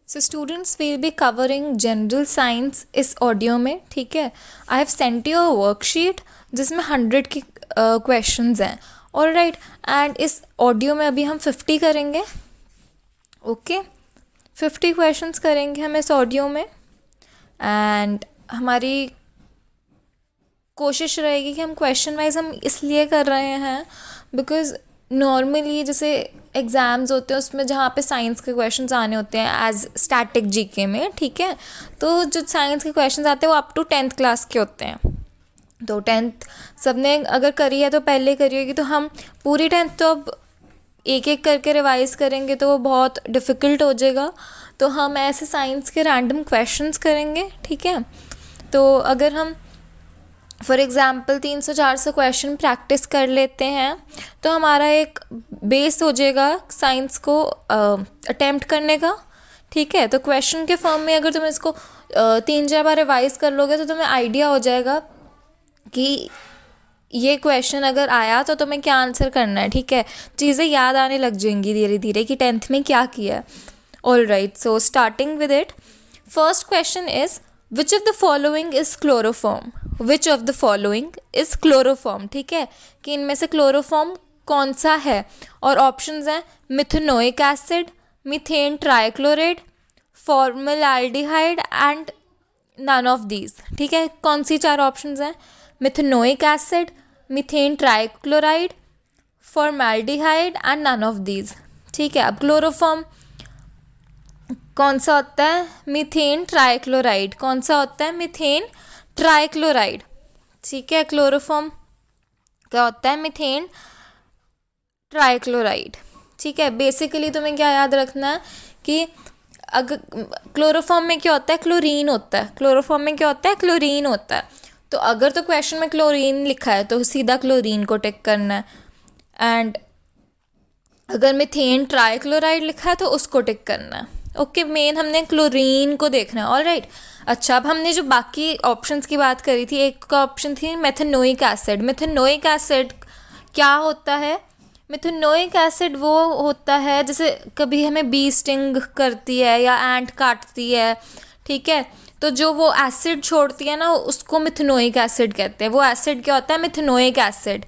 So students will be covering general science इस audio में, ठीक है। I have sent you a worksheet जिसमें 100 की क्वेश्चंस हैं, ऑल राइट। एंड इस ऑडियो में अभी हम 50 करेंगे, ओके 50 क्वेश्चंस करेंगे हम इस ऑडियो में। एंड हमारी कोशिश रहेगी कि हम क्वेश्चन वाइज हम इसलिए कर रहे हैं बिकॉज नॉर्मली जैसे एग्ज़ाम्स होते हैं उसमें जहाँ पे साइंस के क्वेश्चंस आने होते हैं एज स्टैटिक जीके में, ठीक है। तो जो साइंस के क्वेश्चंस आते हैं वो अप टू 10th क्लास के होते हैं। तो 10th सबने अगर करी है तो पहले करी होगी, तो हम पूरी 10th तो अब एक एक करके रिवाइज करेंगे तो वो बहुत डिफ़िकल्ट हो जाएगा। तो हम ऐसे साइंस के रैंडम क्वेश्चंस करेंगे, ठीक है। तो अगर हम फॉर एग्ज़ाम्पल 300-400 क्वेश्चन प्रैक्टिस कर लेते हैं तो हमारा एक बेस हो जाएगा साइंस को अटेम्प्ट करने का, ठीक है। तो क्वेश्चन के फॉर्म में अगर तुम इसको 3-4 बार रिवाइज कर लोगे तो तुम्हें आइडिया हो जाएगा कि ये क्वेश्चन अगर आया तो तुम्हें क्या आंसर करना है, ठीक है। चीज़ें याद आने लग जाएंगी धीरे धीरे कि 10th में क्या किया है। All right, so starting with it, first question is which of the following is chloroform. Which of the following is chloroform, ठीक है, कि इनमें से क्लोरोफॉर्म कौन सा है। और ऑप्शंस हैं methanoic acid, methane trichlorate, formaldehyde and none of these, ठीक है। कौन सी चार ऑप्शंस हैं? Methanoic acid, methane trichloride, formaldehyde and none of these, ठीक है। अब क्लोरोफॉर्म कौन सा होता है? Methane trichloride. कौन सा होता है? मीथेन ट्राइक्लोराइड, ठीक है। क्लोरोफॉर्म क्या होता है? मीथेन ट्राइक्लोराइड, ठीक है। बेसिकली तुम्हें क्या याद रखना है कि अगर क्लोरोफॉर्म में क्या होता है? क्लोरीन होता है। क्लोरोफॉर्म में क्या होता है? क्लोरीन होता है। तो अगर तो क्वेश्चन में क्लोरीन लिखा है तो सीधा क्लोरीन को टिक करना है, एंड अगर मीथेन ट्राइक्लोराइड लिखा है तो उसको टिक करना है, ओके। मेन हमने क्लोरीन को देखना है, ऑल राइट। अच्छा, अब हमने जो बाकी ऑप्शंस की बात करी थी, एक का ऑप्शन थी मेथेनोइक एसिड। मेथेनोइक एसिड क्या होता है? मिथेनोइक एसिड वो होता है जैसे कभी हमें बी स्टिंग करती है या एंट काटती है, ठीक है, तो जो वो एसिड छोड़ती है ना उसको मिथेनोइक एसिड कहते हैं। वो एसिड क्या होता है? Methanoic acid.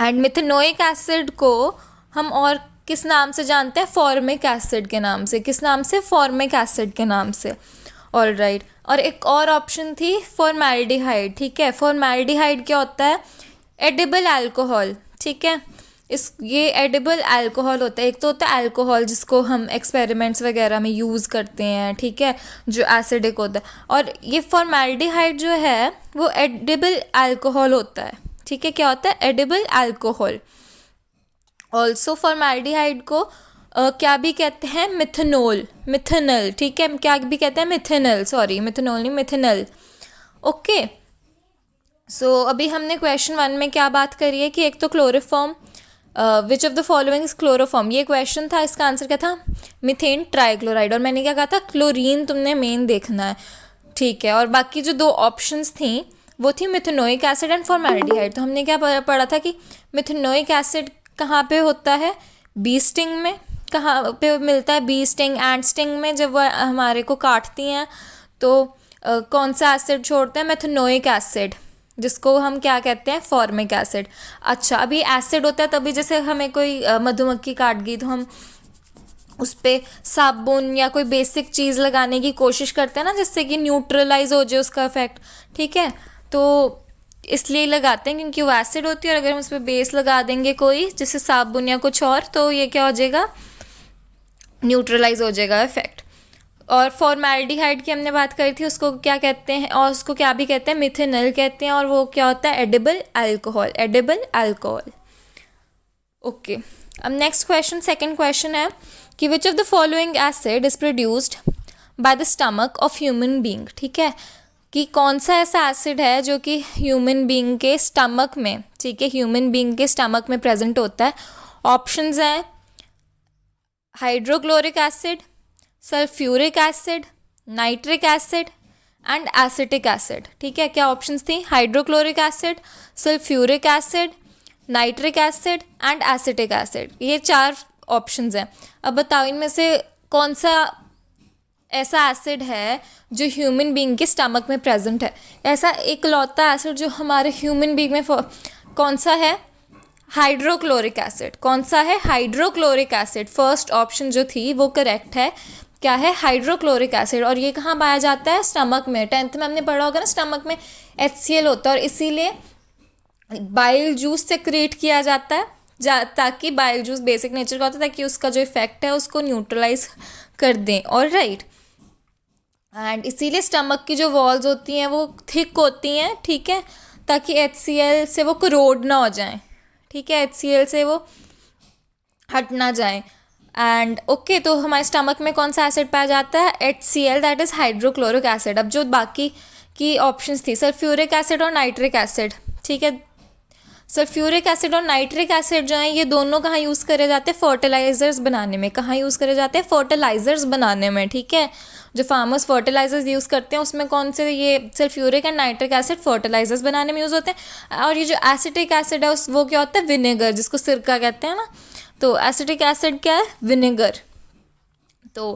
And methanoic acid को हम और किस नाम से जानते हैं? फॉर्मिक एसिड के नाम से। किस नाम से? फॉर्मिक एसिड के नाम से, ऑल राइट। और एक और ऑप्शन थी फॉर्मल्डिहाइड, ठीक है। फॉर्मल्डिहाइड क्या होता है? एडिबल अल्कोहल, ठीक है। ये एडिबल अल्कोहल होता है। एक तो होता है अल्कोहल जिसको हम एक्सपेरिमेंट्स वगैरह में यूज़ करते हैं, ठीक है, जो एसिडिक होता है। और ये फॉर्मल्डिहाइड जो है वो एडिबल अल्कोहल होता है, ठीक है। क्या होता है? Edible alcohol. ऑल्सो फॉर्मल्डिहाइड को क्या भी कहते हैं? मिथेनॉल, मिथेनल, ठीक है। क्या भी कहते हैं? मिथेनल, सॉरी मिथेनॉल नहीं, मिथेनल, ओके। सो अभी हमने क्वेश्चन 1 में क्या बात करी है कि एक तो chloroform, which of the following is chloroform, ये क्वेश्चन था। इसका आंसर क्या था? Methane trichloride. और मैंने क्या कहा था? क्लोरीन तुमने मेन देखना है, ठीक है। और बाकी जो दो ऑप्शंस थी वो थी मिथेनोइक एसिड एंड फॉर्मल्डिहाइड। तो हमने क्या पढ़ा था कि मिथेनोइक एसिड कहाँ पे होता है? बी स्टिंग में। कहाँ पे मिलता है? बी स्टिंग, एंड स्टिंग में। जब वह हमारे को काटती हैं तो कौन सा एसिड छोड़ते हैं? मेथेनोइक एसिड, जिसको हम क्या कहते हैं? Formic acid. अच्छा, अभी एसिड होता है तभी जैसे हमें कोई मधुमक्खी काट गई तो हम उस पर साबुन या कोई बेसिक चीज़ लगाने की कोशिश करते हैं ना, जिससे कि न्यूट्रलाइज हो जाए उसका इफेक्ट, ठीक है। तो इसलिए लगाते हैं क्योंकि वो एसिड होती है, और अगर हम उस पर बेस लगा देंगे कोई जैसे साबुन या कुछ और तो ये क्या हो जाएगा? न्यूट्रलाइज हो जाएगा इफेक्ट। और फॉर्मल्डिहाइड की हमने बात करी थी, उसको क्या कहते हैं? और उसको क्या भी कहते हैं? मिथेनल कहते हैं। और वो क्या होता है? Edible alcohol, edible alcohol, okay. अब नेक्स्ट क्वेश्चन, सेकंड क्वेश्चन है कि विच of the following acid is produced by the stomach of human being, ठीक है, कि कौन सा ऐसा एसिड है जो कि ह्यूमन बींग के स्टमक में, ठीक है, ह्यूमन बींग के स्टमक में प्रेजेंट होता है। ऑप्शंस हैं hydrochloric acid, sulphuric acid, nitric acid and acetic acid, ठीक है। क्या ऑप्शंस थी? Hydrochloric acid, sulphuric acid, nitric acid and acetic acid. ये चार ऑप्शंस हैं। अब बताओ इनमें से कौन सा ऐसा एसिड है जो ह्यूमन बीइंग के स्टमक में प्रेजेंट है, ऐसा इकलौता एसिड जो हमारे ह्यूमन बीइंग में कौन सा है? Hydrochloric acid. कौन सा है? Hydrochloric acid. फर्स्ट ऑप्शन जो थी वो करेक्ट है। क्या है? Hydrochloric acid. और ये कहाँ पाया जाता है? स्टमक में। 10th में हमने पढ़ा होगा ना, स्टमक में HCl होता है और इसीलिए बाइल जूस से क्रिएट किया जाता है, ताकि बाइल जूस बेसिक नेचर का होता है, ताकि उसका जो इफेक्ट है उसको न्यूट्रलाइज कर दें। और राइट, एंड इसीलिए स्टमक की जो वॉल्स होती हैं वो थिक होती हैं, ठीक है, ताकि HCl से वो करोड ना हो जाएं, ठीक है, HCl से वो हट ना जाए। एंड ओके, तो हमारे स्टमक में कौन सा एसिड पाया जाता है? HCl, that is hydrochloric acid. अब जो बाकी की ऑप्शंस थी, सल्फ्यूरिक एसिड और नाइट्रिक एसिड, ठीक है, सल्फ्यूरिक एसिड और नाइट्रिक एसिड जो हैं ये दोनों कहाँ यूज़ करे जाते हैं? फर्टिलाइजर्स बनाने में। कहाँ यूज़ करे जाते हैं? फर्टिलाइजर्स बनाने में, ठीक है। जो फार्मर्स फर्टिलाइजर्स यूज़ करते हैं उसमें कौन से? ये sulphuric and nitric acid fertilisers बनाने में यूज़ होते हैं। और ये जो एसिटिक एसिड है उस वो क्या होता है? विनेगर, जिसको सिरका कहते हैं ना। तो एसिटिक एसिड क्या है? विनेगर। तो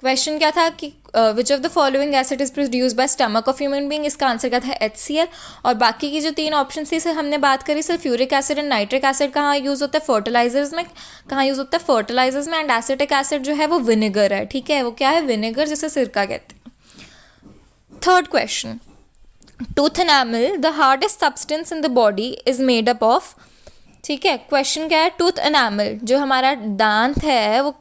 क्वेश्चन क्या था कि विच of the following acid is produce by stomach of human being? इसका आंसर क्या था? HCl। और बाकी की जो 3 ऑप्शन थी से हमने बात करी, sulphuric acid and nitric acid कहाँ यूज़ होता है? फर्टिलाइजर्स में। कहाँ यूज़ होता है? फर्टिलाइजर्स में। एंड एसिटिक एसिड जो है वो विनेगर है, ठीक है, वो क्या है? विनेगर, जिसे सिरका कहते हैं। Third question, tooth enamel the hardest substance in the body is made up of, ठीक है। क्वेश्चन क्या है? टूथ एनामल, जो हमारा दांत है वो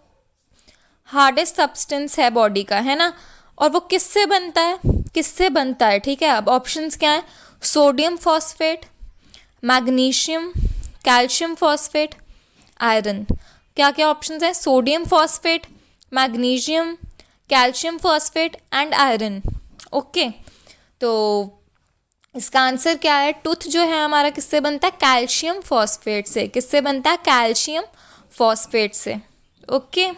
हार्डेस्ट सब्सटेंस है बॉडी का, है ना, और वो किससे बनता है? किससे बनता है, ठीक है। अब ऑप्शंस क्या है? Sodium phosphate, magnesium, calcium phosphate, iron. क्या क्या ऑप्शंस हैं? Sodium phosphate, magnesium, calcium phosphate and iron. Okay, तो इसका आंसर क्या है? टूथ जो है हमारा किससे बनता है? कैल्शियम फॉस्फेट से। किससे बनता है? कैल्शियम फॉस्फेट से। ओके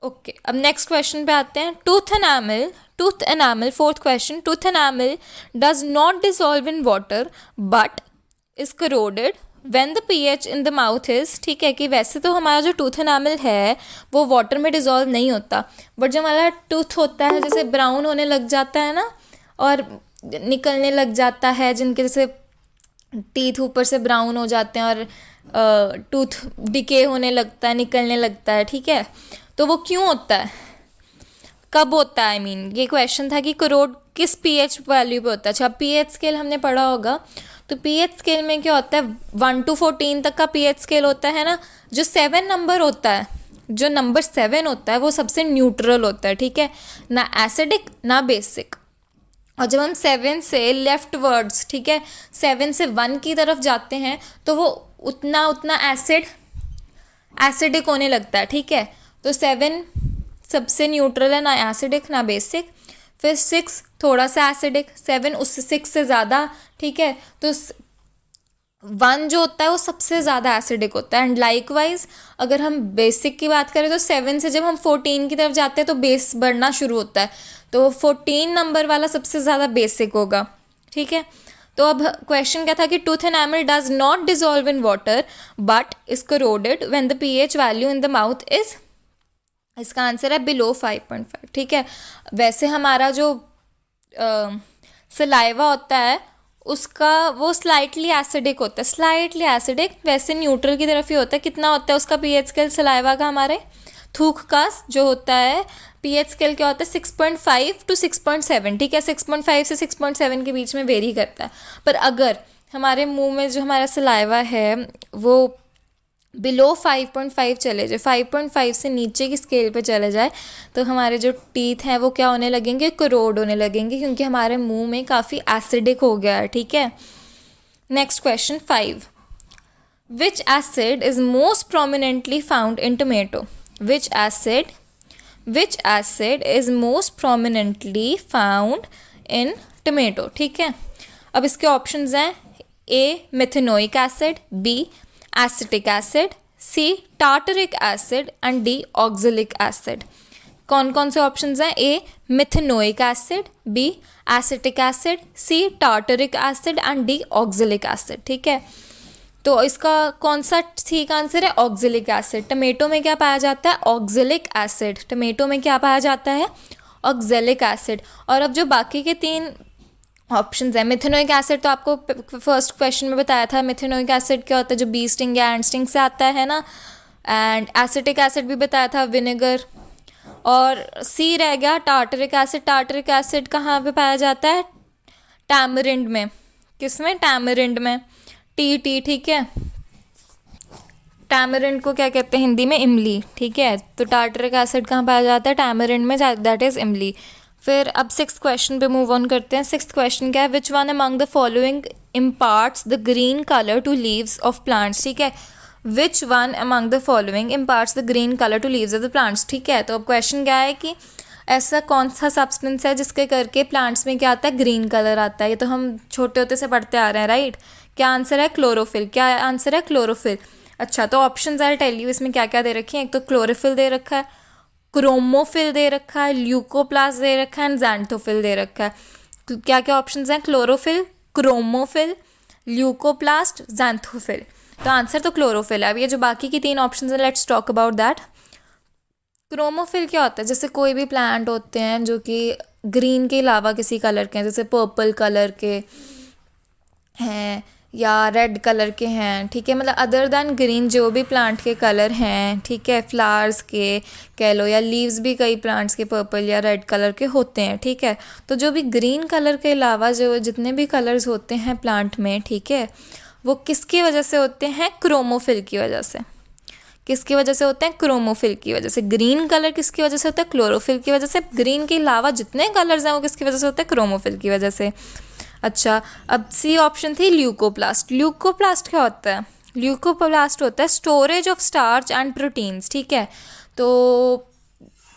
ओके, अब नेक्स्ट क्वेश्चन पे आते हैं। Tooth enamel, fourth question, tooth enamel does not dissolve in water but is corroded when the pH in the mouth is, ठीक है, कि वैसे तो हमारा जो टूथ एनामल है वो वाटर में डिसॉल्व नहीं होता, बट जो हमारा टूथ होता है जैसे ब्राउन होने लग जाता है ना और निकलने लग जाता है, जिनके जैसे टीथ ऊपर से ब्राउन हो जाते हैं और टूथ डिके होने लगता है, निकलने लगता है, ठीक है, तो वो क्यों होता है? कब होता है? ये क्वेश्चन था कि करोड किस pH वैल्यू पे होता है। अच्छा, pH स्केल हमने पढ़ा होगा, तो pH स्केल में क्या होता है? 1 to 14 तक का pH स्केल होता है ना। जो 7 नंबर होता है, जो नंबर 7 होता है वो सबसे न्यूट्रल होता है, ठीक है, ना एसिडिक ना बेसिक। और जब हम 7 से लेफ्ट वर्ड्स, ठीक है, 7 से 1 की तरफ जाते हैं तो वो उतना एसिडिक होने लगता है, ठीक है। तो 7 सबसे न्यूट्रल है, ना एसिडिक ना बेसिक। फिर 6 थोड़ा सा एसिडिक, 7 उससे 6 से ज़्यादा, ठीक है। तो 1 जो होता है वो सबसे ज़्यादा एसिडिक होता है। एंड लाइकवाइज अगर हम बेसिक की बात करें तो 7 से जब हम 14 की तरफ जाते हैं तो बेस बढ़ना शुरू होता है, तो 14 नंबर वाला सबसे ज़्यादा बेसिक होगा, ठीक है। तो अब क्वेश्चन क्या था कि tooth enamel does not dissolve in water but is corroded when the pH value in the mouth is, इसका आंसर है बिलो 5.5, ठीक है। वैसे हमारा जो सलाइवा होता है उसका वो स्लाइटली एसिडिक होता है, स्लाइटली एसिडिक, वैसे न्यूट्रल की तरफ ही होता है। कितना होता है उसका pH स्केल सलाइवा का? हमारे थूक का जो होता है pH स्केल क्या होता है? 6.5 to 6.7, ठीक है, 6.5 से 6.7 के बीच में वेरी करता है। पर अगर हमारे मुंह में जो हमारा सलाइवा है वो बिलो 5.5 चले जाए, 5.5 से नीचे की स्केल पे चले जाए, तो हमारे जो टीथ हैं वो क्या होने लगेंगे? करोड होने लगेंगे, क्योंकि हमारे मुंह में काफ़ी एसिडिक हो गया है, ठीक है। Next question 5, which acid is most prominently found in tomato? Which acid is most prominently found in tomato, ठीक है। अब इसके ऑप्शंस हैं A methanoic acid, B acetic acid, C tartaric acid and D oxalic acid. कौन कौन से options हैं? A methanoic acid, B acetic acid, C tartaric acid and D oxalic acid, ठीक है। तो इसका कौन सा ठीक आंसर है? Oxalic acid. टमेटो में क्या पाया जाता है? Oxalic acid. टमेटो में क्या पाया जाता है? Oxalic acid. और अब जो बाकी के 3 ऑप्शन है, मिथेनोइक एसिड तो आपको फर्स्ट क्वेश्चन में बताया था। मिथेनोइक एसिड क्या होता है? जो बी स्टिंग या एंड स्टिंग से आता है ना। एंड एसिटिक एसिड भी बताया था, विनेगर। और सी रह गया टार्टरिक एसिड। टार्टरिक एसिड कहाँ पे पाया जाता है? टैमरिंड में। किसमें? टैमरिंड में। टी, ठीक है। टैमरिंड को क्या कहते हैं हिंदी में? इमली, ठीक है। तो टार्टरिक एसिड कहाँ पाया जाता है? टैमरिंड में, दैट इज़ इमली। फिर अब 6th क्वेश्चन पे मूव ऑन करते हैं। 6th क्वेश्चन क्या है? Which one among the following imparts the green colour to leaves of plants, ठीक है। Which one among the following imparts the green colour to leaves of the plants, ठीक है। तो अब क्वेश्चन क्या है कि ऐसा कौन सा सब्सटेंस है जिसके करके प्लांट्स में क्या आता है? ग्रीन कलर आता है। ये तो हम छोटे होते से पढ़ते आ रहे हैं, राइट। क्या आंसर है? क्लोरोफिल। क्या आंसर है? क्लोरोफिल। अच्छा, तो ऑप्शंस आई टेल यू इसमें क्या क्या दे रखी हैं। एक तो क्लोरोफिल दे रखा है, क्रोमोफिल दे रखा है, ल्यूकोप्लास्ट दे रखा है एंड ज़ैंथोफिल दे रखा है। तो क्या क्या ऑप्शंस हैं? Chlorophyll, chromophil, leucoplast, xanthophyll. तो आंसर तो क्लोरोफिल है। अब ये जो बाकी की 3 ऑप्शंस हैं, let's talk about that. Chromophil क्या होता है? जैसे कोई भी प्लांट होते हैं जो कि ग्रीन के अलावा किसी कलर के हैं, जैसे पर्पल कलर के हैं या रेड कलर के हैं, ठीक है। मतलब अदर दैन ग्रीन जो भी प्लांट के कलर हैं, ठीक है, फ्लावर्स के कह लो या लीव्स भी कई प्लांट्स के पर्पल या रेड कलर के होते हैं, ठीक है। तो जो भी ग्रीन कलर के अलावा जो जितने भी कलर्स होते हैं प्लांट में, ठीक है, वो किसकी वजह से होते हैं? क्रोमोफिल की वजह से। किसकी वजह से होते हैं? क्रोमोफिल की वजह से। ग्रीन कलर किसकी वजह से होता है? क्लोरोफिल की वजह से। ग्रीन के अलावा जितने कलर्स हैं वो किसकी वजह से होते हैं? क्रोमोफिल की वजह से। अच्छा, अब सी ऑप्शन थी ल्यूकोप्लास्ट। ल्यूकोप्लास्ट क्या होता है? ल्यूकोप्लास्ट होता है storage of starch and proteins, ठीक है। तो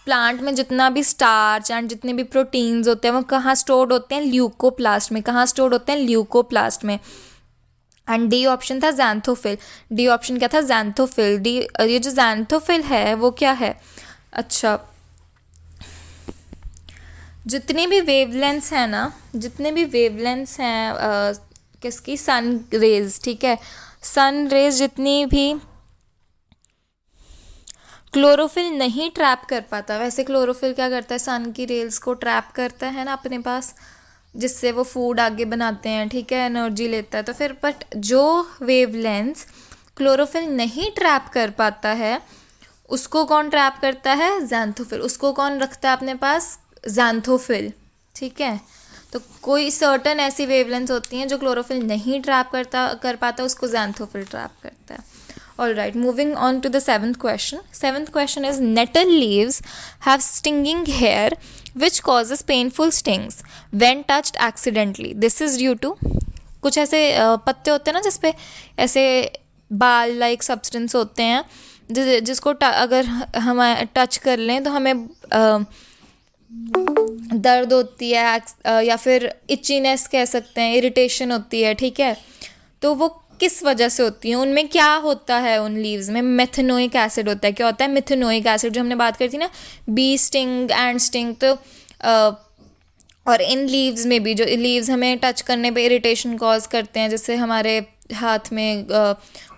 प्लांट में जितना भी स्टार्च एंड जितने भी प्रोटीन्स होते हैं वो कहाँ स्टोर्ड होते हैं? ल्यूकोप्लास्ट में। कहाँ स्टोर्ड होते हैं? ल्यूकोप्लास्ट में। एंड डी ऑप्शन था ज़ैंथोफिल। डी ऑप्शन क्या था? ज़ैंथोफिल। डी, ये जो ज़ैंथोफिल है वो क्या है? अच्छा, जितनी भी वेवलेंथ्स हैं ना, जितने भी वेवलेंथ्स हैं किसकी? सन रेज, ठीक है। सन रेज जितनी भी क्लोरोफिल नहीं ट्रैप कर पाता। वैसे क्लोरोफिल क्या करता है? सन की रेल्स को ट्रैप करता है ना अपने पास, जिससे वो फूड आगे बनाते हैं, ठीक है, एनर्जी लेता है। तो फिर बट जो वेवलेंथ्स क्लोरोफिल नहीं ट्रैप कर पाता है उसको कौन ट्रैप करता है? ज़ैंथोफिल। उसको कौन रखता है अपने पास? ज़ैंथोफिल, ठीक है। तो कोई सर्टन ऐसी वेवलेंथ्स होती हैं जो क्लोरोफिल नहीं ट्रैप कर पाता, उसको ज़ैंथोफिल ट्रैप करता है। All right, moving on to the 7th question. 7th question is nettle leaves have stinging hair which causes painful stings when touched accidentally. This is due to कुछ ऐसे पत्ते होते हैं ना जिसपे ऐसे बाल लाइक सब्सटेंस होते हैं जिसको अगर हम टच कर लें तो हमें दर्द होती है या फिर इचीनेस कह सकते हैं, इरिटेशन होती है, ठीक है। तो वो किस वजह से होती है? उनमें क्या होता है? उन लीव्स में मेथेनोइक एसिड होता है। क्या होता है? मेथेनोइक एसिड, जो हमने बात करी थी ना, बी स्टिंग एंड स्टिंग। तो और इन लीव्स में भी, जो लीव्स हमें टच करने पे इरिटेशन कॉज करते हैं, जैसे हमारे हाथ में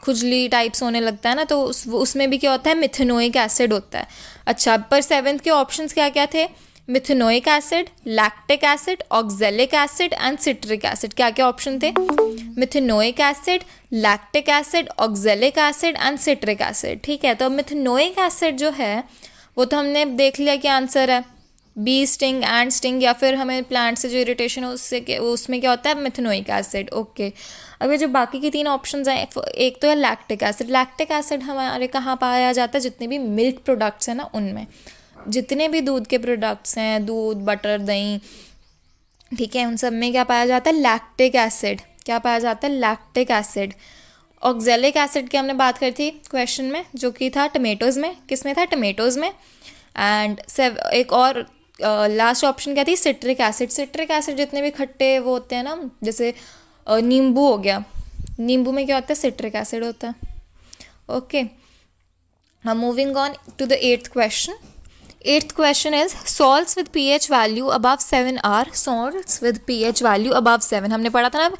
खुजली टाइप्स होने लगता है ना, तो उसमें भी क्या होता है? मिथेनोइक एसिड होता है। अच्छा, पर 7th के ऑप्शंस क्या क्या थे? Methanoic acid, lactic acid, oxalic acid and citric acid. क्या क्या ऑप्शन थे? Methanoic acid, lactic acid, oxalic acid and citric acid, ठीक है। तो मिथेनोइक एसिड जो है वो तो हमने देख लिया कि आंसर है बी स्टिंग एंड स्टिंग, या फिर हमें प्लांट से जो इरिटेशन है उससे उसमें क्या होता है? Methanoic acid, okay. अब ये जो बाकी की 3 ऑप्शंस हैं, एक तो है लैक्टिक एसिड। लैक्टिक एसिड हमारे कहाँ पाया जाता है? जितने भी मिल्क प्रोडक्ट्स हैं ना उनमें, जितने भी दूध के प्रोडक्ट्स हैं, दूध, बटर, दही, ठीक है, उन सब में क्या पाया जाता है? Lactic acid. क्या पाया जाता है? Lactic acid. ऑक्जेलिक एसिड की हमने बात करी थी क्वेश्चन में, जो कि था टमेटोज़ में। किस में था? टमेटोज़ में। एंड एक और लास्ट ऑप्शन क्या थी? Citric acid. सिट्रिक एसिड जितने भी खट्टे वो होते हैं ना, जैसे नींबू हो गया, नींबू में क्या होता है? सिट्रिक एसिड होता है, okay. Now moving on to the 8th question. Eighth question is salts with pH value above 7 are salts with pH value above 7. हमने पढ़ा था ना,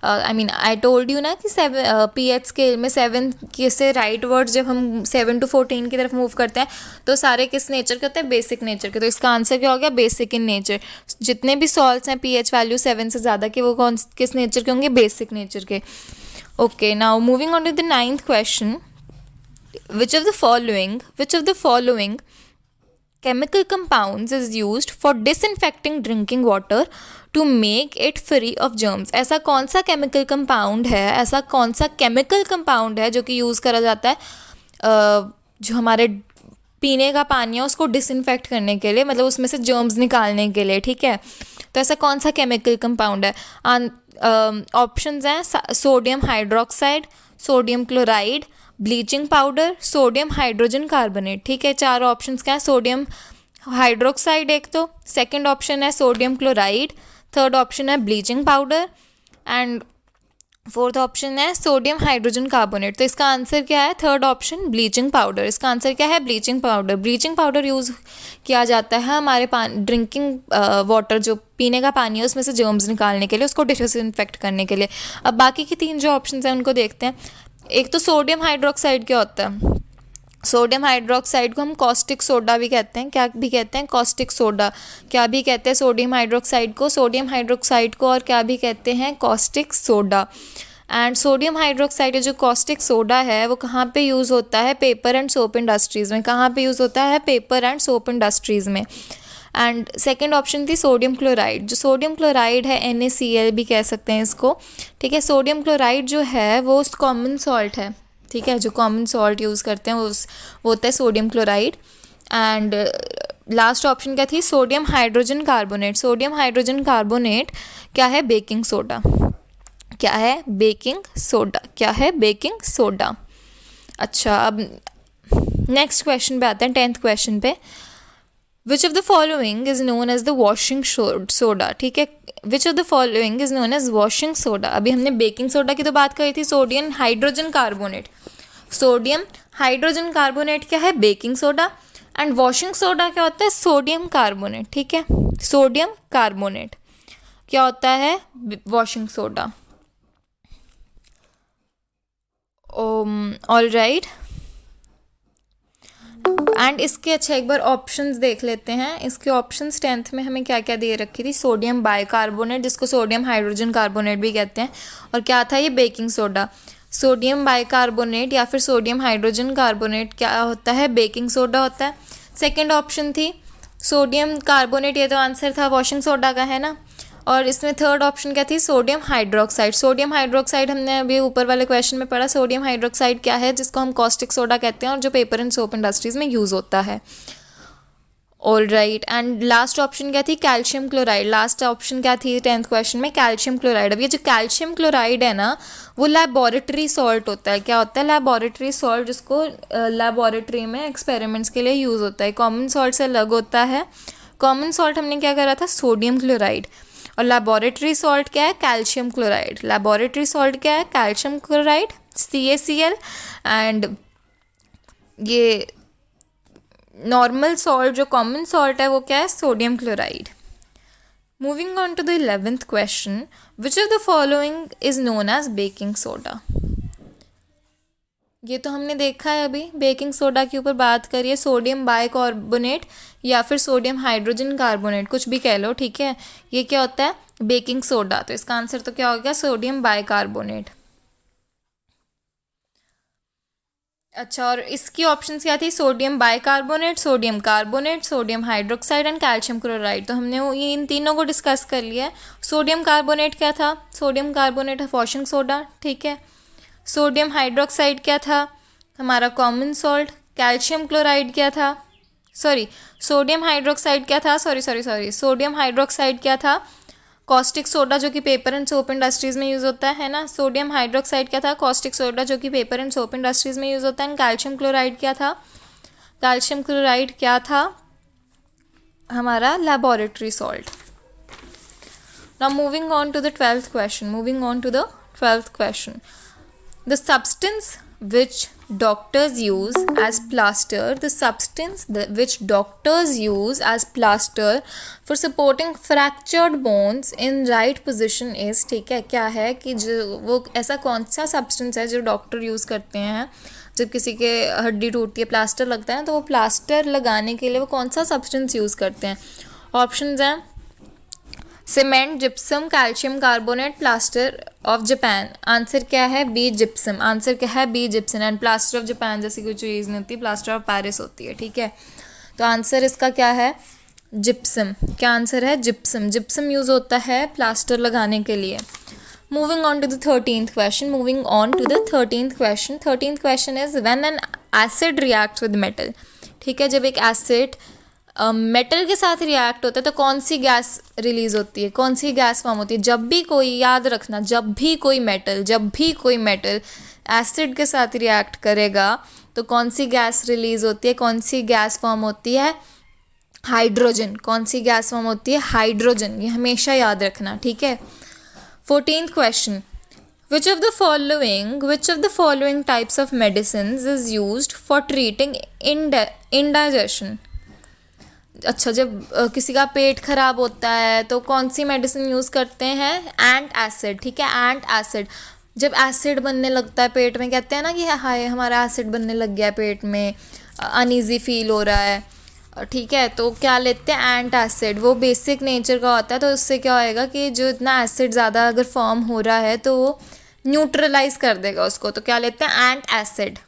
I mean I told you ना कि 7 pH स्केल में 7 के से राइट वर्ड जब हम 7 to 14 की तरफ मूव करते हैं तो सारे किस नेचर के होते हैं, बेसिक नेचर के. तो इसका आंसर क्या हो गया, बेसिक इन नेचर. जितने भी सॉल्ट्स हैं pH वैल्यू 7 से ज़्यादा के वो किस नेचर के होंगे, बेसिक नेचर के. Okay, now moving on to the 9th question. Which of the following chemical compounds is used for disinfecting drinking water to make it free of germs? ऐसा कौन सा chemical compound है, ऐसा कौन सा chemical compound है जो कि यूज़ करा जाता है जो हमारे पीने का पानी है उसको डिसइंफेक्ट करने के लिए, मतलब उसमें से जर्म्स निकालने के लिए. ठीक है, तो ऐसा कौन सा केमिकल कंपाउंड है? ऑप्शंस हैं sodium hydroxide, sodium chloride, bleaching powder, sodium hydrogen carbonate. ठीक है, चार ऑप्शंस क्या है, सोडियम हाइड्रोक्साइड एक, तो सेकंड ऑप्शन है सोडियम क्लोराइड, थर्ड ऑप्शन है bleaching powder and fourth option है सोडियम हाइड्रोजन कार्बोनेट. तो इसका आंसर क्या है, थर्ड ऑप्शन ब्लीचिंग पाउडर. इसका आंसर क्या है, bleaching powder. Bleaching powder use किया जाता है हमारे ड्रिंकिंग वाटर, जो पीने का पानी है उसमें से जर्म्स निकालने के लिए, उसको डिसइंफेक्ट करने के लिए. अब बाकी की तीन जो ऑप्शन हैं उनको देखते हैं. एक तो सोडियम हाइड्रोक्साइड क्या होता है, सोडियम हाइड्रोक्साइड को हम कॉस्टिक सोडा भी कहते हैं. क्या भी कहते हैं, कॉस्टिक सोडा. क्या भी कहते हैं सोडियम हाइड्रोक्साइड को, और क्या भी कहते हैं caustic soda. And sodium hydroxide जो कॉस्टिक सोडा है वो कहाँ पे यूज़ होता है, पेपर एंड सोप इंडस्ट्रीज़ में. कहाँ पे यूज़ होता है, पेपर एंड सोप इंडस्ट्रीज़ में. एंड सेकेंड ऑप्शन थी सोडियम क्लोराइड. जो सोडियम क्लोराइड है, NaCl भी कह सकते हैं इसको. ठीक है, सोडियम क्लोराइड जो है वो कॉमन सॉल्ट है. ठीक है, जो कॉमन सॉल्ट यूज़ करते हैं वो होता है sodium chloride. And last option क्या थी, sodium hydrogen carbonate. Sodium hydrogen carbonate क्या है, बेकिंग सोडा. क्या है, बेकिंग सोडा. क्या है, बेकिंग सोडा. अच्छा, अब नेक्स्ट क्वेश्चन पे आते हैं, 10th क्वेश्चन पे. Which of the following is known as the washing soda? ठीक है, which of the following is known as washing soda. अभी हमने बेकिंग सोडा की तो बात करी थी, sodium hydrogen carbonate. Sodium hydrogen carbonate क्या है, baking soda. And washing soda क्या होता है, सोडियम कार्बोनेट. ठीक है, सोडियम कार्बोनेट क्या होता है, washing soda. All right. And इसके अच्छा एक बार ऑप्शंस देख लेते हैं. इसके ऑप्शंस 10th में हमें क्या क्या दे रखी थी, सोडियम बाइकार्बोनेट जिसको सोडियम हाइड्रोजन कार्बोनेट भी कहते हैं, और क्या था ये, बेकिंग सोडा. सोडियम बाइकार्बोनेट या फिर सोडियम हाइड्रोजन कार्बोनेट क्या होता है, बेकिंग सोडा होता है. सेकेंड ऑप्शन थी सोडियम कार्बोनेट, ये तो आंसर था वॉशिंग सोडा का, है ना. और इसमें थर्ड ऑप्शन क्या थी, सोडियम हाइड्रोक्साइड. सोडियम हाइड्रोक्साइड हमने अभी ऊपर वाले क्वेश्चन में पढ़ा. सोडियम हाइड्रोक्साइड क्या है, जिसको हम कॉस्टिक सोडा कहते हैं और जो पेपर एंड सोप इंडस्ट्रीज में यूज़ होता है. All right. And last option क्या थी, कैल्शियम क्लोराइड. लास्ट ऑप्शन क्या थी 10th क्वेश्चन में, कैल्शियम क्लोराइड. अब ये जो कैल्शियम क्लोराइड है ना वो लैबोरेटरी सॉल्ट होता है. क्या होता है, लैबोरेटरी सॉल्ट, जिसको लैबोरेटरी में एक्सपेरिमेंट्स के लिए यूज़ होता है. कॉमन सॉल्ट से अलग होता है. कॉमन सॉल्ट हमने क्या करा था, सोडियम क्लोराइड, और लैबोरेटरी सॉल्ट क्या है, कैल्शियम क्लोराइड. लैबोरेटरी सॉल्ट क्या है, कैल्शियम क्लोराइड CaCl. एंड ये नॉर्मल सॉल्ट जो कॉमन सॉल्ट है वो क्या है, sodium chloride. Moving on to the 11th question. Which of the following is known as baking soda. ये तो हमने देखा है अभी, बेकिंग सोडा के ऊपर बात करिए, सोडियम बाइकार्बोनेट या फिर सोडियम हाइड्रोजन कार्बोनेट, कुछ भी कह लो. ठीक है, ये क्या होता है, बेकिंग सोडा. तो इसका आंसर तो क्या हो गया, सोडियम बाइकार्बोनेट. अच्छा, और इसकी ऑप्शंस क्या थी, sodium bicarbonate, sodium carbonate, sodium hydroxide and calcium chloride. तो हमने ये इन तीनों को डिस्कस कर लिया है. सोडियम कार्बोनेट क्या था, सोडियम कार्बोनेट है वॉशिंग सोडा. ठीक है, सोडियम हाइड्रोक्साइड क्या था, हमारा कॉमन सॉल्ट. कैल्शियम क्लोराइड क्या था, सोडियम हाइड्रोक्साइड क्या था, सोडियम हाइड्रोक्साइड क्या था, कॉस्टिक सोडा जो कि पेपर एंड सोप इंडस्ट्रीज़ में यूज़ होता है ना. सोडियम हाइड्रोक्साइड क्या था, कॉस्टिक सोडा जो कि पेपर एंड सोप इंडस्ट्रीज़ में यूज़ होता है. एंड कैल्शियम क्लोराइड क्या था, कैल्शियम क्लोराइड क्या था, हमारा laboratory salt. Now moving on to the 12th question. The substance which doctors use as plaster, the substance which doctors use as plaster for supporting fractured bones in right position is, ठीक है, क्या है कि जो वो ऐसा कौन सा सब्सटेंस है जो डॉक्टर यूज़ करते हैं जब किसी के हड्डी टूटती है, प्लास्टर लगता है, तो वो प्लास्टर लगाने के लिए वो कौन सा सब्सटेंस यूज़ करते हैं. ऑप्शंस हैं cement, gypsum, calcium carbonate, plaster of Japan. Answer क्या है? B gypsum. आंसर क्या है? B gypsum. And plaster of Japan जैसी कोई चीज़ नहीं होती, प्लास्टर ऑफ पेरिस होती है. ठीक है, तो आंसर इसका क्या है? जिप्सम. क्या आंसर है? जिप्सम. जिप्सम यूज़ होता है प्लास्टर लगाने के लिए. Moving on to the 13th question. Moving on to the 13th question. 13th question is when an acid reacts with metal. ठीक है, जब एक एसिड मेटल के साथ रिएक्ट होता है तो कौन सी गैस रिलीज होती है? कौन सी गैस फॉर्म होती है? जब भी कोई, याद रखना, जब भी कोई मेटल एसिड के साथ रिएक्ट करेगा तो कौन सी गैस रिलीज होती है? कौन सी गैस फॉर्म होती है? हाइड्रोजन. कौन सी गैस फॉर्म होती है? हाइड्रोजन. ये हमेशा याद रखना. ठीक है. 14th question. Which of the following types of medicines is used for treating indigestion? अच्छा, जब किसी का पेट खराब होता है तो कौन सी मेडिसिन यूज़ करते हैं? Ant acid. ठीक है, एंट एसिड. जब एसिड बनने लगता है पेट में, कहते हैं ना कि हाय हमारा एसिड बनने लग गया है पेट में, अनईजी फील हो रहा है. ठीक है, तो क्या लेते हैं? Ant acid. वो बेसिक नेचर का होता है, तो उससे क्या होएगा कि जो इतना एसिड ज़्यादा अगर फॉर्म हो रहा है तो वो न्यूट्रलाइज कर देगा उसको. तो क्या लेते हैं? Ant acid.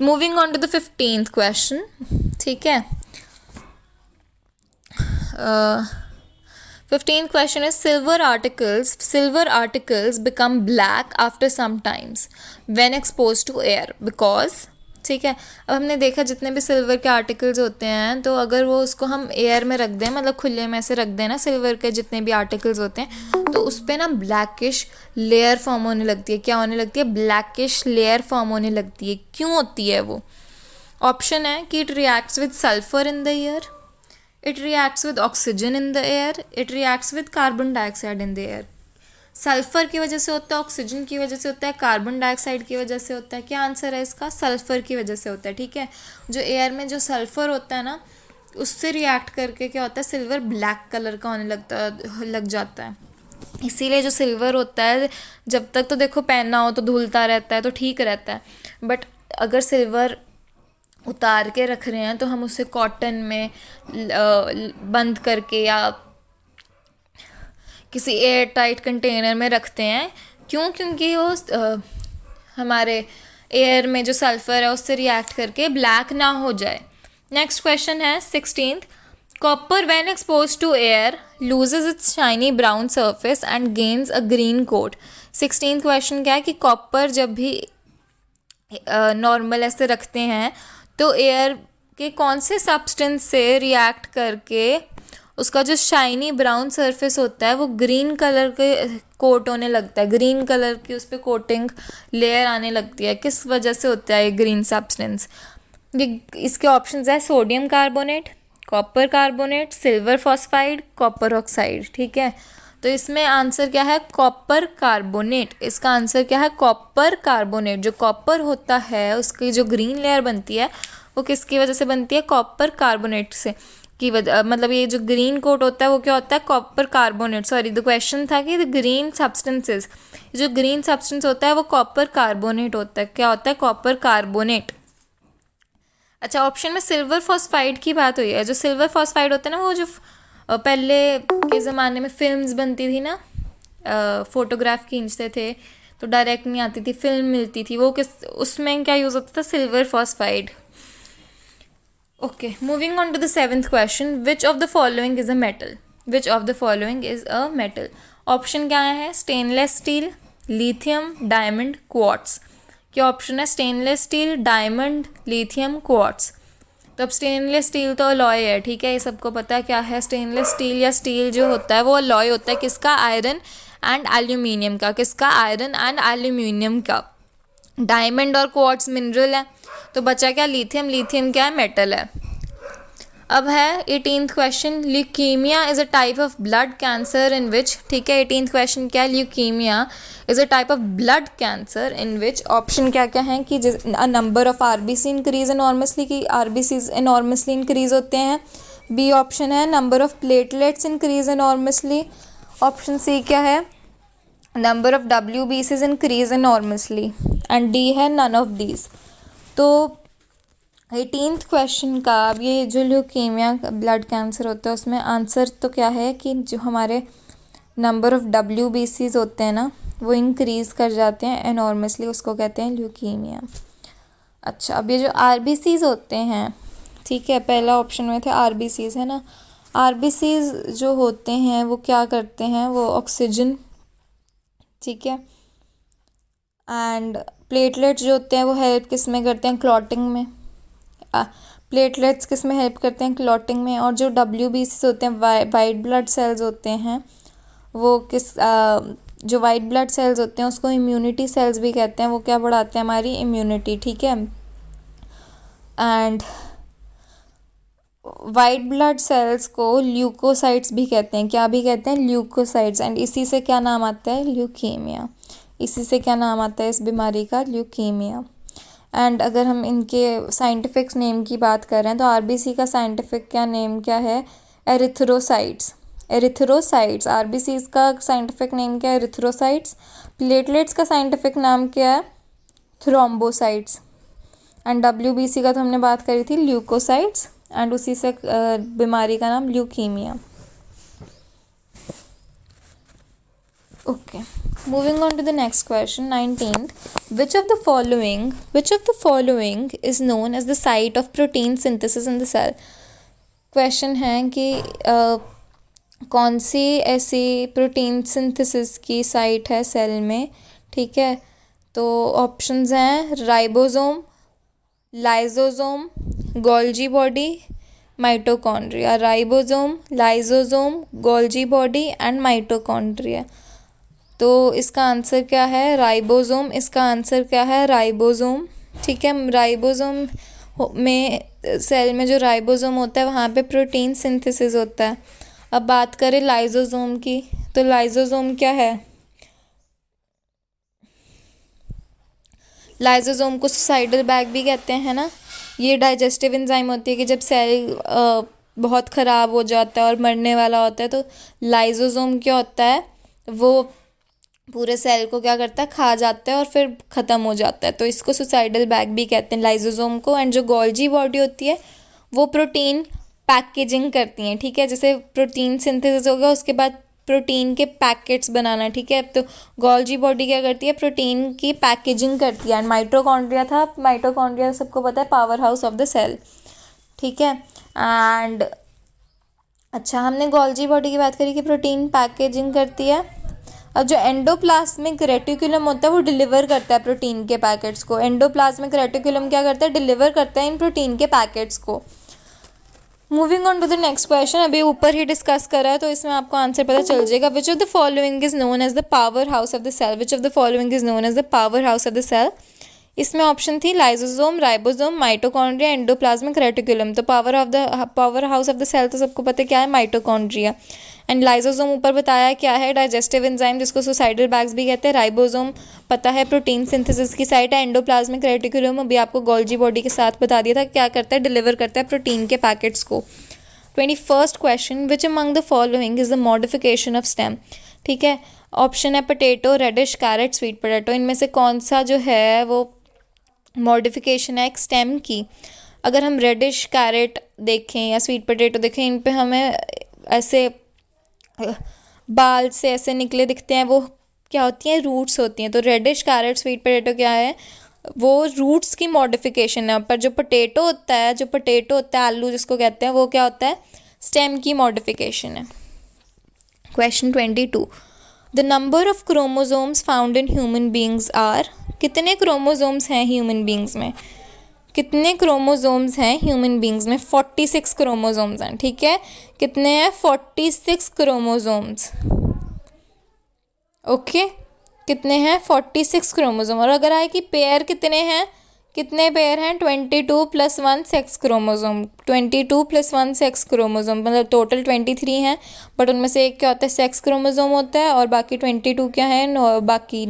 Moving on to the 15th question. ठीक है, 15th question is silver articles become black after some times when expose to air because. ठीक है, अब हमने देखा जितने भी सिल्वर के आर्टिकल्स होते हैं, तो अगर वो उसको हम एयर में रख दें, मतलब खुले में से रख दें ना, सिल्वर के जितने भी आर्टिकल्स होते हैं, तो उस पर ना ब्लैकिश लेयर फॉर्म होने लगती है. क्या होने लगती है? ब्लैकिश लेयर फॉर्म होने लगती है. क्यों होती है वो? ऑप्शन है कि it reacts with sulphur in the air, it reacts with oxygen in the air, it reacts with carbon dioxide in the air. Sulphur की वजह से होता है, ऑक्सीजन की वजह से होता है, कार्बन डाइऑक्साइड की वजह से होता है. क्या आंसर है इसका? सल्फ़र की वजह से होता है. ठीक है, जो एयर में जो सल्फ़र होता है ना, उससे रिएक्ट करके क्या होता है? सिल्वर ब्लैक कलर का होने लग जाता है. इसीलिए जो सिल्वर होता है, जब तक तो देखो पहनना हो तो धुलता रहता है तो ठीक रहता है, बट अगर सिल्वर उतार के रख रहे हैं तो हम उसे कॉटन में बंद करके या किसी एयर टाइट कंटेनर में रखते हैं. क्यों? क्योंकि वो हमारे एयर में जो सल्फ़र है उससे रिएक्ट करके ब्लैक ना हो जाए. नेक्स्ट क्वेश्चन है 16th. Copper when expose to air loses its shiny brown surface and gains a green coat. 16th question क्या है कि कॉपर जब भी नॉर्मल ऐसे रखते हैं तो एयर के कौन से सब्सटेंस से रिएक्ट करके उसका जो शाइनी ब्राउन सरफेस होता है वो ग्रीन कलर के कोट होने लगता है, ग्रीन कलर की उस पर कोटिंग लेयर आने लगती है. किस वजह से होता है ये ग्रीन सब्सटेंस? ये इसके ऑप्शंस है sodium carbonate, copper carbonate, silver phosphide, copper oxide. ठीक है, तो इसमें आंसर क्या है? Copper carbonate. इसका आंसर क्या है? Copper carbonate. जो कॉपर होता है उसकी जो ग्रीन लेयर बनती है वो किसकी वजह से बनती है? कॉपर कार्बोनेट से की वजह, मतलब ये जो ग्रीन कोट होता है वो क्या होता है? Copper carbonate. Sorry, the question था कि द ग्रीन सब्सटेंसेस, जो ग्रीन सब्सटेंस होता है वो कॉपर कार्बोनेट होता है. क्या होता है? Copper carbonate. अच्छा, ऑप्शन में सिल्वर फॉस्फाइड की बात हुई है. जो सिल्वर फॉस्फाइड होता है ना, वो जो पहले के ज़माने में फिल्म्स बनती थी ना, फोटोग्राफ खींचते थे तो डायरेक्ट नहीं आती थी, फिल्म मिलती थी, वो किस, उसमें क्या यूज़ होता था? Silver phosphide. Okay, moving on to the 7th question. Which of the following is a metal? Which of the following is a metal? Option क्या है? Stainless steel, lithium, diamond, quartz. क्या ऑप्शन है? Stainless steel, diamond, lithium, quartz. तो अब stainless steel तो alloy है. ठीक है, ये सबको पता है क्या है स्टेनलेस स्टील, या स्टील जो होता है वो अलॉय होता है किसका? आयरन एंड एल्यूमिनियम का. किसका? आयरन एंड एल्यूमिनियम का. डायमंड और क्वार्ट्स मिनरल है. तो बचा क्या? लिथियम. लिथियम क्या है? मेटल है. अब है 18th question, leukaemia is a type of blood cancer in which, ठीक है 18th क्वेश्चन क्या है, leukaemia is a type of blood cancer in which, option क्या क्या हैं कि a number of RBC increase enormously, कि आरबीसीज एनॉर्मसली इंक्रीज होते हैं। बी ऑप्शन है number of platelets increase enormously. Option C क्या है, number of WBCs increase enormously. And D है नन ऑफ दीज। तो 18th क्वेश्चन का, अब ये जो ल्यूकीमिया ब्लड कैंसर होता है उसमें आंसर तो क्या है कि जो हमारे नंबर ऑफ WBCs होते हैं ना वो इंक्रीज़ कर जाते हैं एनॉर्मसली, उसको कहते हैं ल्यूकीमिया। अच्छा, अब ये जो RBCs होते हैं, ठीक है पहला ऑप्शन में थे RBCs है ना, RBCs जो होते हैं वो क्या करते हैं, वो ऑक्सीजन, ठीक है, एंड प्लेटलेट्स जो होते हैं वो हेल्प किस में करते हैं, क्लॉटिंग में। प्लेटलेट्स किस में हेल्प करते हैं, क्लॉटिंग में। और जो WBCs होते हैं वाइट ब्लड सेल्स होते हैं वो जो वाइट ब्लड सेल्स होते हैं उसको इम्यूनिटी सेल्स भी कहते हैं, वो क्या बढ़ाते हैं, हमारी इम्यूनिटी, ठीक है। एंड वाइट ब्लड सेल्स को ल्यूकोसाइट्स भी कहते हैं, क्या भी कहते हैं, ल्यूकोसाइट्स। एंड इसी से क्या नाम आता है, ल्यूकीमिया, इसी से क्या नाम आता है इस बीमारी का, ल्यूकीमिया। एंड अगर हम इनके साइंटिफिक नेम की बात कर रहे हैं तो RBC का साइंटिफिक क्या नेम क्या है, एरिथ्रोसाइट्स, एरिथ्रोसाइट्स। RBCs का साइंटिफिक नेम क्या है, एरिथ्रोसाइट्स। प्लेटलेट्स का साइंटिफिक नाम क्या है, थ्रोम्बोसाइट्स। एंड WBC का तो हमने बात करी थी, ल्यूकोसाइट्स। एंड उसी से बीमारी का नाम leukaemia. Okay, moving on to the next question, 19th. Which of the following is known as the site of protein synthesis in the cell? Question है कि कौन सी ऐसी प्रोटीन सिंथेसिस की साइट है सेल में, ठीक है। तो ऑप्शंस हैं ribosome, lysosome, Golgi body, mitochondria. Ribosome, lysosome, Golgi body and mitochondria. तो इसका आंसर क्या है, राइबोसोम। इसका आंसर क्या है, राइबोसोम, ठीक है। राइबोसोम में, सेल में जो राइबोसोम होता है वहाँ पे प्रोटीन सिंथेसिस होता है। अब बात करें लाइसोसोम की, तो लाइसोसोम क्या है, लाइसोसोम को सुसाइडल बैग भी कहते हैं ना। ये डाइजेस्टिव एंजाइम होती है कि जब सेल बहुत ख़राब हो जाता है और मरने वाला होता है तो लाइसोसोम क्या होता है, वो पूरे सेल को क्या करता है, खा जाता है और फिर ख़त्म हो जाता है। तो इसको सुसाइडल बैग भी कहते हैं लाइसोसोम को। एंड जो गोल्जी बॉडी होती है वो प्रोटीन पैकेजिंग करती हैं, ठीक है। जैसे प्रोटीन सिंथेसिस होगा उसके बाद प्रोटीन के पैकेट्स बनाना, ठीक है। तो गोल्जी बॉडी क्या करती है, प्रोटीन की पैकेजिंग करती है। एंड माइटोकॉन्ड्रिया था, माइटोकॉन्ड्रिया सबको पता है power house of the cell, ठीक है। एंड अच्छा, हमने गोल्जी बॉडी की बात करी कि प्रोटीन पैकेजिंग करती है। अब जो एंडोप्लाज्मिक रेटिकुलम होता है वो डिलीवर करता है प्रोटीन के पैकेट्स को। एंडोप्लाज्मिक रेटिकुलम क्या करता है, डिलीवर करता है इन प्रोटीन के पैकेट्स को। Moving on to the next question, अभी ऊपर ही डिस्कस करा है तो इसमें आपको आंसर पता चल जाएगा। Which of the following is known as the power house of the cell, which of the following is known as the power house of the cell. इसमें ऑप्शन थी lysosome, ribosome, mitochondria, endoplasmic reticulum. तो power house of the cell तो सबको पता है क्या है, mitochondria. And lysosome ऊपर बताया क्या है, डाइजेस्टिव एंजाइम जिसको सुसाइडल बैग्स भी कहते हैं। राइबोसोम पता है प्रोटीन सिंथेसिस की साइट है। एंडोप्लाज्मिक रेटिकुलम अभी आपको गोल्जी बॉडी के साथ बता दिया था क्या करता है, डिलीवर करता है प्रोटीन के पैकेट्स को। 21st question, which among the following is the modification of stem, ठीक है। ऑप्शन है potato, radish, carrot, sweet potato. इनमें से कौन सा जो है वो मॉडिफिकेशन है एक स्टेम की। अगर हम रेडिश, कैरेट देखें या स्वीट पोटैटो देखें, इन पे हमें ऐसे बाल से ऐसे निकले दिखते हैं, वो क्या होती हैं, रूट्स होती हैं। तो रेडिश, कैरेट, स्वीट पोटैटो क्या है, वो रूट्स की मॉडिफिकेशन है। पर जो पोटैटो होता है आलू जिसको कहते हैं, वो क्या होता है, स्टेम की मॉडिफिकेशन है। Question 22, the number of chromosomes found in human beings are, कितने क्रोमोसोम्स हैं ह्यूमन बींग्स में, कितने क्रोमोसोम्स हैं ह्यूमन बींग्स में, 46 क्रोमोसोम्स हैं, ठीक है। कितने हैं, 46 क्रोमोसोम्स, ओके। कितने हैं, 46 क्रोमोसोम। और अगर आए कि पेयर कितने हैं, कितने पेयर हैं? 22 + 1 सेक्स क्रोमोसोम, 22 + 1 सेक्स क्रोमोसोम, मतलब टोटल 23 हैं, बट उनमें से एक क्या होता है? सेक्स क्रोमोसोम होता है, और बाकी 22 क्या है? बाकी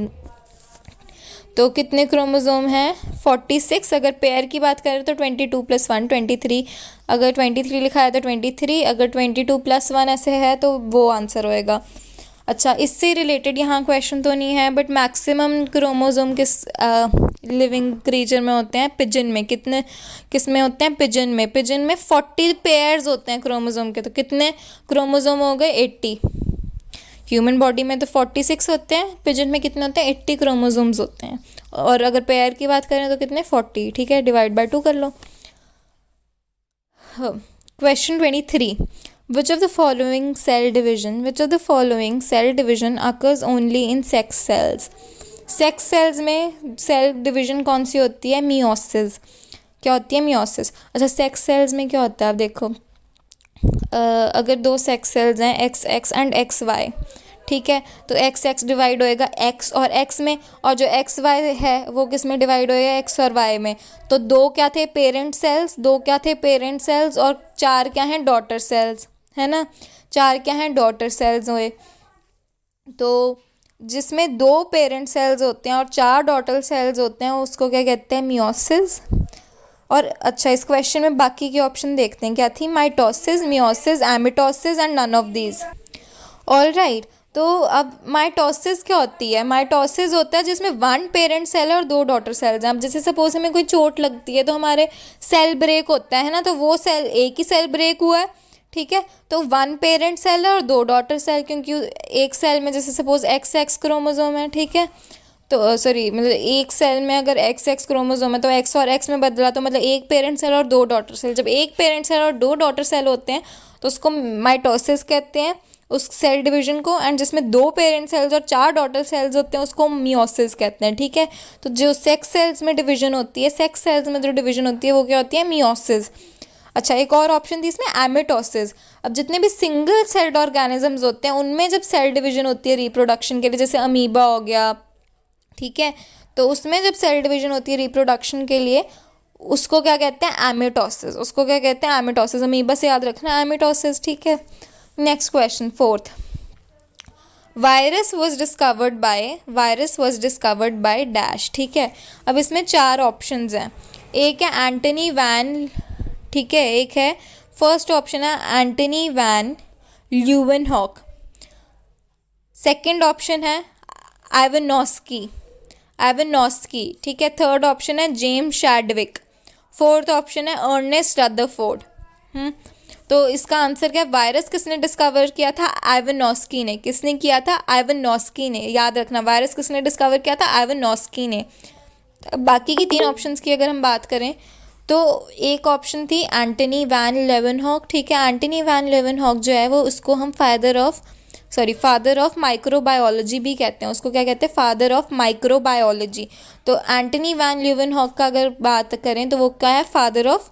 तो कितने क्रोमोसोम हैं? 46। अगर पेयर की बात करें तो 22 + 1 23, अगर 23 लिखा है तो 23, अगर 22 + 1 ऐसे है तो वो आंसर होएगा। अच्छा, इससे रिलेटेड यहाँ क्वेश्चन तो नहीं है, बट मैक्सिमम क्रोमोसोम किस लिविंग क्रीचर में होते हैं? पिजन में। कितने किस में होते हैं? पिजन में। पिजन में 40 पेयर्स होते हैं क्रोमोसोम के, तो कितने क्रोमोसोम हो गए? 80। ह्यूमन बॉडी में तो 46 होते हैं, पिजन में कितने होते हैं? 80 क्रोमोसोम्स होते हैं। और अगर पेयर की बात करें तो कितने? 40। ठीक है, डिवाइड बाय 2 कर लो। Question 23, which of the following cell division occurs only in sex cells? Sex cells में सेल डिवीजन कौन सी होती है? मियोसिस। क्या होती है? मियोसिस। अच्छा, सेक्स सेल्स में क्या होता है? आप देखो, अगर दो सेक्स सेल्स हैं XX एंड XY, ठीक है, तो XX डिवाइड होएगा X और X में, और जो XY है वो किस में डिवाइड होएगा? X और Y में। तो दो क्या थे? पेरेंट सेल्स, और 4 क्या हैं? डॉटर सेल्स, है ना। 4 क्या हैं? डॉटर सेल्स हुए। तो जिसमें 2 पेरेंट सेल्स होते हैं और 4 डॉटर सेल्स होते हैं उसको क्या कहते हैं? मियोसिस। और अच्छा, इस क्वेश्चन में बाकी के ऑप्शन देखते हैं क्या थी? Mitosis, meiosis, amitosis and none of these. All right, तो अब माइटोसिस क्या होती है? माइटोसिस होता है जिसमें 1 पेरेंट सेल है और 2 डॉटर सेल्स हैं। अब जैसे सपोज हमें कोई चोट लगती है तो हमारे सेल ब्रेक होता है ना, तो वो सेल, एक ही सेल ब्रेक हुआ है, ठीक है, तो 1 पेरेंट सेल है और 2 डॉटर सेल, क्योंकि एक सेल में जैसे सपोज XX क्रोमोसोम है, ठीक है, तो सॉरी, मतलब एक सेल में अगर XX क्रोमोसोम है तो X और X में बदला, तो मतलब एक पेरेंट सेल और 2 डॉटर सेल। जब एक पेरेंट सेल और 2 डॉटर सेल होते हैं तो उसको माइटोसिस कहते हैं, उस सेल डिवीजन को। एंड जिसमें 2 पेरेंट सेल्स और 4 डॉटर सेल्स होते हैं उसको मियोसिस कहते हैं, ठीक है। तो जो सेक्स सेल्स में डिवीजन होती है, सेक्स सेल्स में जो डिवीजन होती है वो क्या होती है? मियोसिस। अच्छा, एक और ऑप्शन थी इसमें, एमिटोसिस। अब जितने भी सिंगल सेल्ड ऑर्गेनिजम्स होते हैं उनमें जब सेल डिवीजन होती है रिप्रोडक्शन के लिए, जैसे अमीबा हो गया, ठीक है, तो उसमें जब सेल डिवीजन होती है रिप्रोडक्शन के लिए उसको क्या कहते हैं? एमिटोसिस। उसको क्या कहते हैं? एमिटोसिस। अमीबा से याद रखना, एमिटोसिस, ठीक है। Next question, 4th, virus was discovered by dash, ठीक है। अब इसमें 4 ऑप्शंस हैं। एक है एंटनी वैन, ठीक है, एक है, फर्स्ट ऑप्शन है Antony van Leeuwenhoek, second option है आइवनोस्की, ठीक है, थर्ड ऑप्शन है जेम्स शैडविक, फोर्थ ऑप्शन है अर्नेस्ट रदरफोर्ड। तो इसका आंसर क्या है? वायरस किसने डिस्कवर किया था? आइवनोस्की ने। किसने किया था? आइवनोस्की ने। याद रखना, वायरस किसने डिस्कवर किया था? आइवनोस्की ने। बाकी की 3 ऑप्शंस की अगर हम बात करें तो एक ऑप्शन थी एंटनी वैन ल्यूवेनहॉक, ठीक है। एंटनी वैन ल्यूवेनहॉक जो है वो, उसको हम फादर ऑफ माइक्रोबायोलॉजी भी कहते हैं। उसको क्या कहते हैं? Father of microbiology. तो एंटनी वैन ल्यूवेनहॉक का अगर बात करें तो वो क्या है? Father of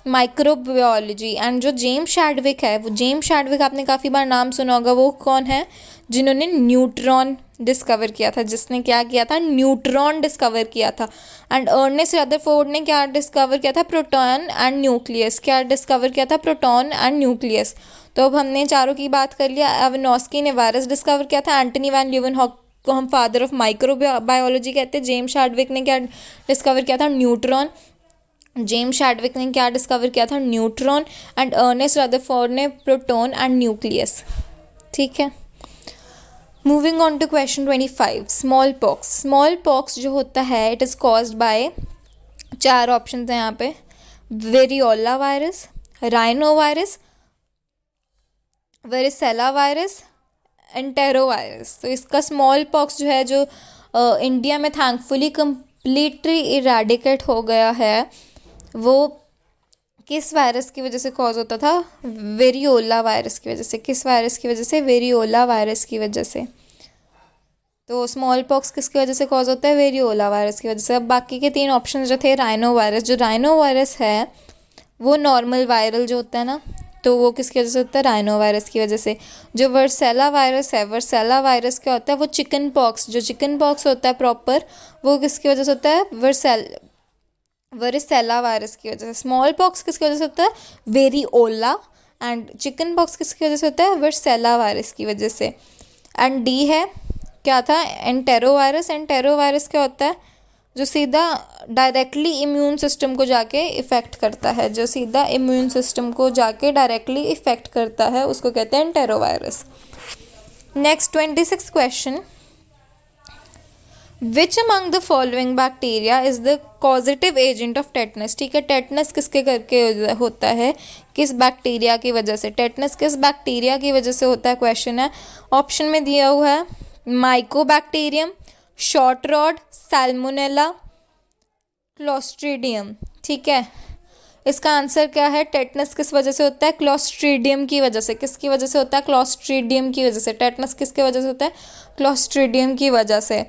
microbiology. एंड जो जेम्स शैडविक है, वो जेम्स शैडविक आपने काफ़ी बार नाम सुना होगा। वो कौन है? जिन्होंने न्यूट्रॉन डिस्कवर किया था। जिसने क्या किया था? न्यूट्रॉन डिस्कवर किया था। एंड अर्नेस्ट रदरफोर्ड ने क्या डिस्कवर किया था? Proton and nucleus. क्या डिस्कवर किया था? Proton and nucleus. तो अब हमने चारों की बात कर लिया। आइवनोस्की ने वायरस डिस्कवर किया था, एंटनी वैन ल्यूवेनहॉक को हम फादर ऑफ माइक्रोबायोलॉजी कहते हैं। जेम्स शैडविक ने क्या डिस्कवर किया था? न्यूट्रॉन। जेम्स शैडविक ने क्या डिस्कवर किया था? न्यूट्रॉन। एंड अर्नेस्ट रदरफोर्ड ने प्रोटॉन एंड न्यूक्लियस, ठीक है। Moving on to question 25, small pox जो होता है it is caused by, 4 option हैं यहाँ पे, variola virus, rhino virus, varicella virus, entero virus. तो इसका स्मॉल पॉक्स जो है, जो इंडिया में थैंकफुली कम्प्लीटली इरेडिकेट हो गया है, वो किस वायरस की वजह से कॉज होता था? वेरियोला वायरस की वजह से। किस वायरस की वजह से? वेरियोला वायरस की वजह से। तो स्मॉल पॉक्स किसकी वजह से कॉज होता है? वेरियोला वायरस की वजह से। अब बाकी के 3 ऑप्शन जो थे, राइनो वायरस, जो राइनो वायरस है वो नॉर्मल वायरल जो होता है ना, तो वो किसकी वजह से होता है? राइनो वायरस की वजह से। जो वर्सेला वायरस है, वर्सेला वायरस क्या होता है? वो चिकन पॉक्स, जो चिकन पॉक्स होता है प्रॉपर, वो किसकी वजह से होता है? वरिसेला वायरस की वजह से। स्मॉल पॉक्स किसकी वजह से होता है? वेरिओला। एंड चिकन पॉक्स किसकी वजह से होता है? वरिसेला वायरस की वजह से। एंड डी है क्या था? Entero virus. एंटेरो वायरस क्या होता है? जो सीधा डायरेक्टली इम्यून सिस्टम को जाके इफ़ेक्ट करता है, जो सीधा इम्यून सिस्टम को जाके डायरेक्टली इफ़ेक्ट करता है, उसको कहते हैं entero virus. Next 26 question, which among the following bacteria is the causative agent of tetanus? ठीक है, टेटनस किसके करके होता है? किस बैक्टीरिया की वजह से? टेटनस किस बैक्टीरिया की वजह से होता है? क्वेश्चन है, ऑप्शन में दिया हुआ है Mycobacterium, short rod, Salmonella, clostridium. ठीक है, इसका आंसर क्या है? टेटनस किस वजह से होता है? क्लोस्ट्रीडियम की वजह से। किसकी वजह से होता है? क्लोस्ट्रीडियम की वजह से। टेटनस किसके वजह से होता है? क्लोस्ट्रीडियम की वजह से।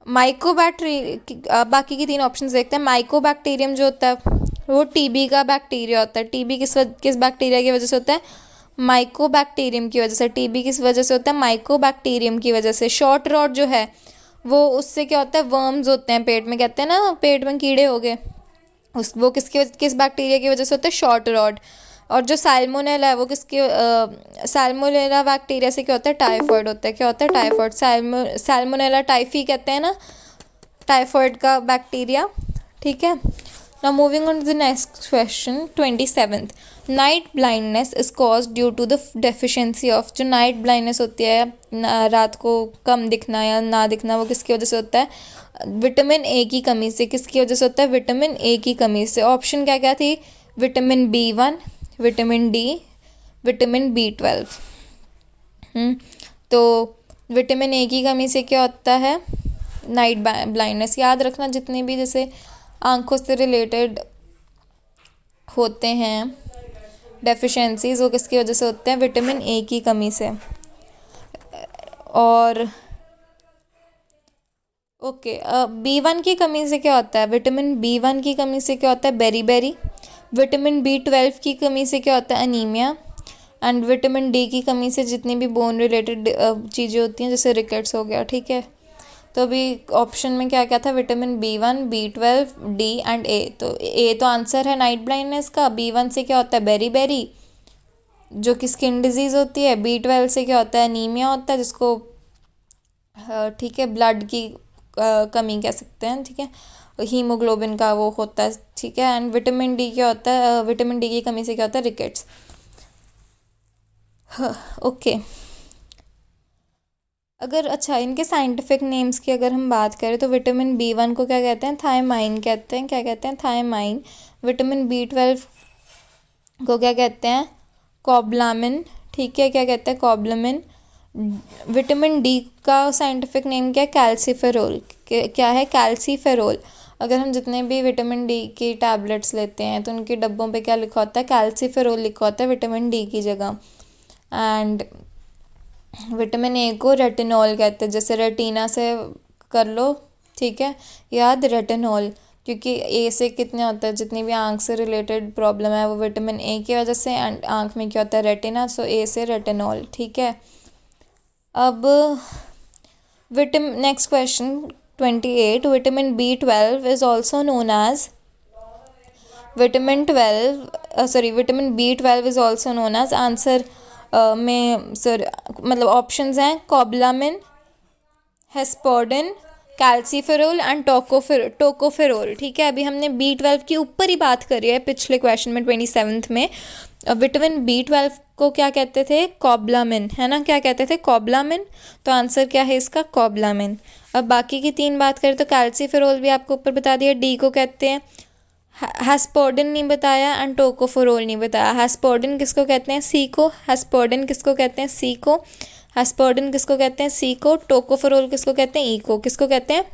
बाकी की तीन ऑप्शंस देखते हैं। माइकोबैक्टीरियम जो होता है वो टीबी का बैक्टीरिया होता है। टीबी किस बैक्टीरिया की वजह से होता है? माइकोबैक्टीरियम की वजह से। टीबी किस वजह से होता है? माइकोबैक्टीरियम की वजह से। शॉर्ट रॉड जो है वो उससे क्या होता है? वर्म्स होते हैं पेट में, कहते हैं ना पेट में कीड़े हो गए, वो किस बैक्टीरिया की वजह से होता है? Short rod. और जो सैल्मोनेला है वो सैल्मोनेला बैक्टीरिया से क्या होता है? टाइफॉइड होता है। क्या होता है? टाइफॉइड। सैल्मोनेला टाइफी कहते हैं ना टाइफॉइड का बैक्टीरिया। ठीक है, now moving on to the next question 27th, night blindness is cause due to the deficiency of. जो नाइट ब्लाइंडनेस होती है, रात को कम दिखना या ना दिखना, वो किसकी वजह से होता है? विटामिन ए की कमी से। किसकी वजह से होता है? विटामिन ए की कमी से। ऑप्शन क्या क्या थी? Vitamin B1, vitamin D, vitamin B12। तो विटामिन ए की कमी से क्या होता है? Night blindness. याद रखना, जितने भी जैसे आंखों से रिलेटेड होते हैं डेफिशिएंसीज, वो किसकी वजह से होते हैं? विटामिन ए की कमी से। और ओके, B1 की कमी से क्या होता है? विटामिन B1 की कमी से क्या होता है? बेरी। विटामिन B12 की कमी से क्या होता है? अनीमिया। एंड विटामिन डी की कमी से जितनी भी बोन रिलेटेड चीज़ें होती हैं, जैसे रिकेट्स हो गया। ठीक है, तो अभी ऑप्शन में क्या क्या था? Vitamin B1, B12, D and A. तो ए तो आंसर है नाइट ब्लाइंडनेस का। B1 से क्या होता है? बेरी जो कि स्किन डिजीज़ होती है। B12 से क्या होता है? अनीमिया होता है, जिसको ठीक है ब्लड की कमी कह सकते हैं। ठीक है, हीमोग्लोबिन का वो होता है। ठीक है, एंड विटामिन डी क्या होता है? विटामिन डी की कमी से क्या होता है? रिकेट्स। ओके, अगर अच्छा इनके साइंटिफिक नेम्स की अगर हम बात करें तो विटामिन B1 को क्या कहते हैं? थायमाइन कहते हैं। क्या कहते हैं? थायमाइन। विटामिन B12 को क्या कहते हैं? कोबलामिन। ठीक है, क्या कहते हैं? कोबलामिन। विटामिन डी का साइंटिफिक नेम क्या है? कैल्सीफेरोल। क्या है? कैल्सीफेरोल। अगर हम जितने भी विटामिन डी की टैबलेट्स लेते हैं तो उनके डब्बों पे क्या लिखा होता है? कैल्सीफेरोल लिखा होता है विटामिन डी की जगह। एंड विटामिन ए को रेटिनॉल कहते हैं। जैसे रेटिना से कर लो, ठीक है याद, रेटिनॉल, क्योंकि ए से कितने होता है? जितनी भी आँख से रिलेटेड प्रॉब्लम है वो विटामिन ए की वजह से। एंड आँख में क्या होता है? रेटिना। सो ए से रेटिनॉल। ठीक है, अब next question 28, vitamin B12 is also known as vitamin B12 is also known as. Answer में सर मतलब ऑप्शंस हैं cobalamin, hesperidin, calciferol and tocopherol. ठीक है, अभी हमने B12 के ऊपर ही बात करी है पिछले क्वेश्चन में 27th में। विटामिन B12 को क्या कहते थे? कोबलामिन, है ना? क्या कहते थे? कोबलामिन। तो आंसर क्या है इसका? कोबलामिन। अब बाकी की तीन बात करें तो कैल्सीफेरोल भी आपको ऊपर बता दिया, डी को कहते हैं। हेस्पोडिन नहीं बताया एंड टोकोफेरोल नहीं बताया। हेस्पोडिन किसको कहते हैं? सी को। हेस्पोडिन किसको कहते हैं? सी को। हेस्पोडिन किसको कहते हैं? सी को। टोकोफेरोल किसको कहते हैं? ई को। किसको कहते हैं?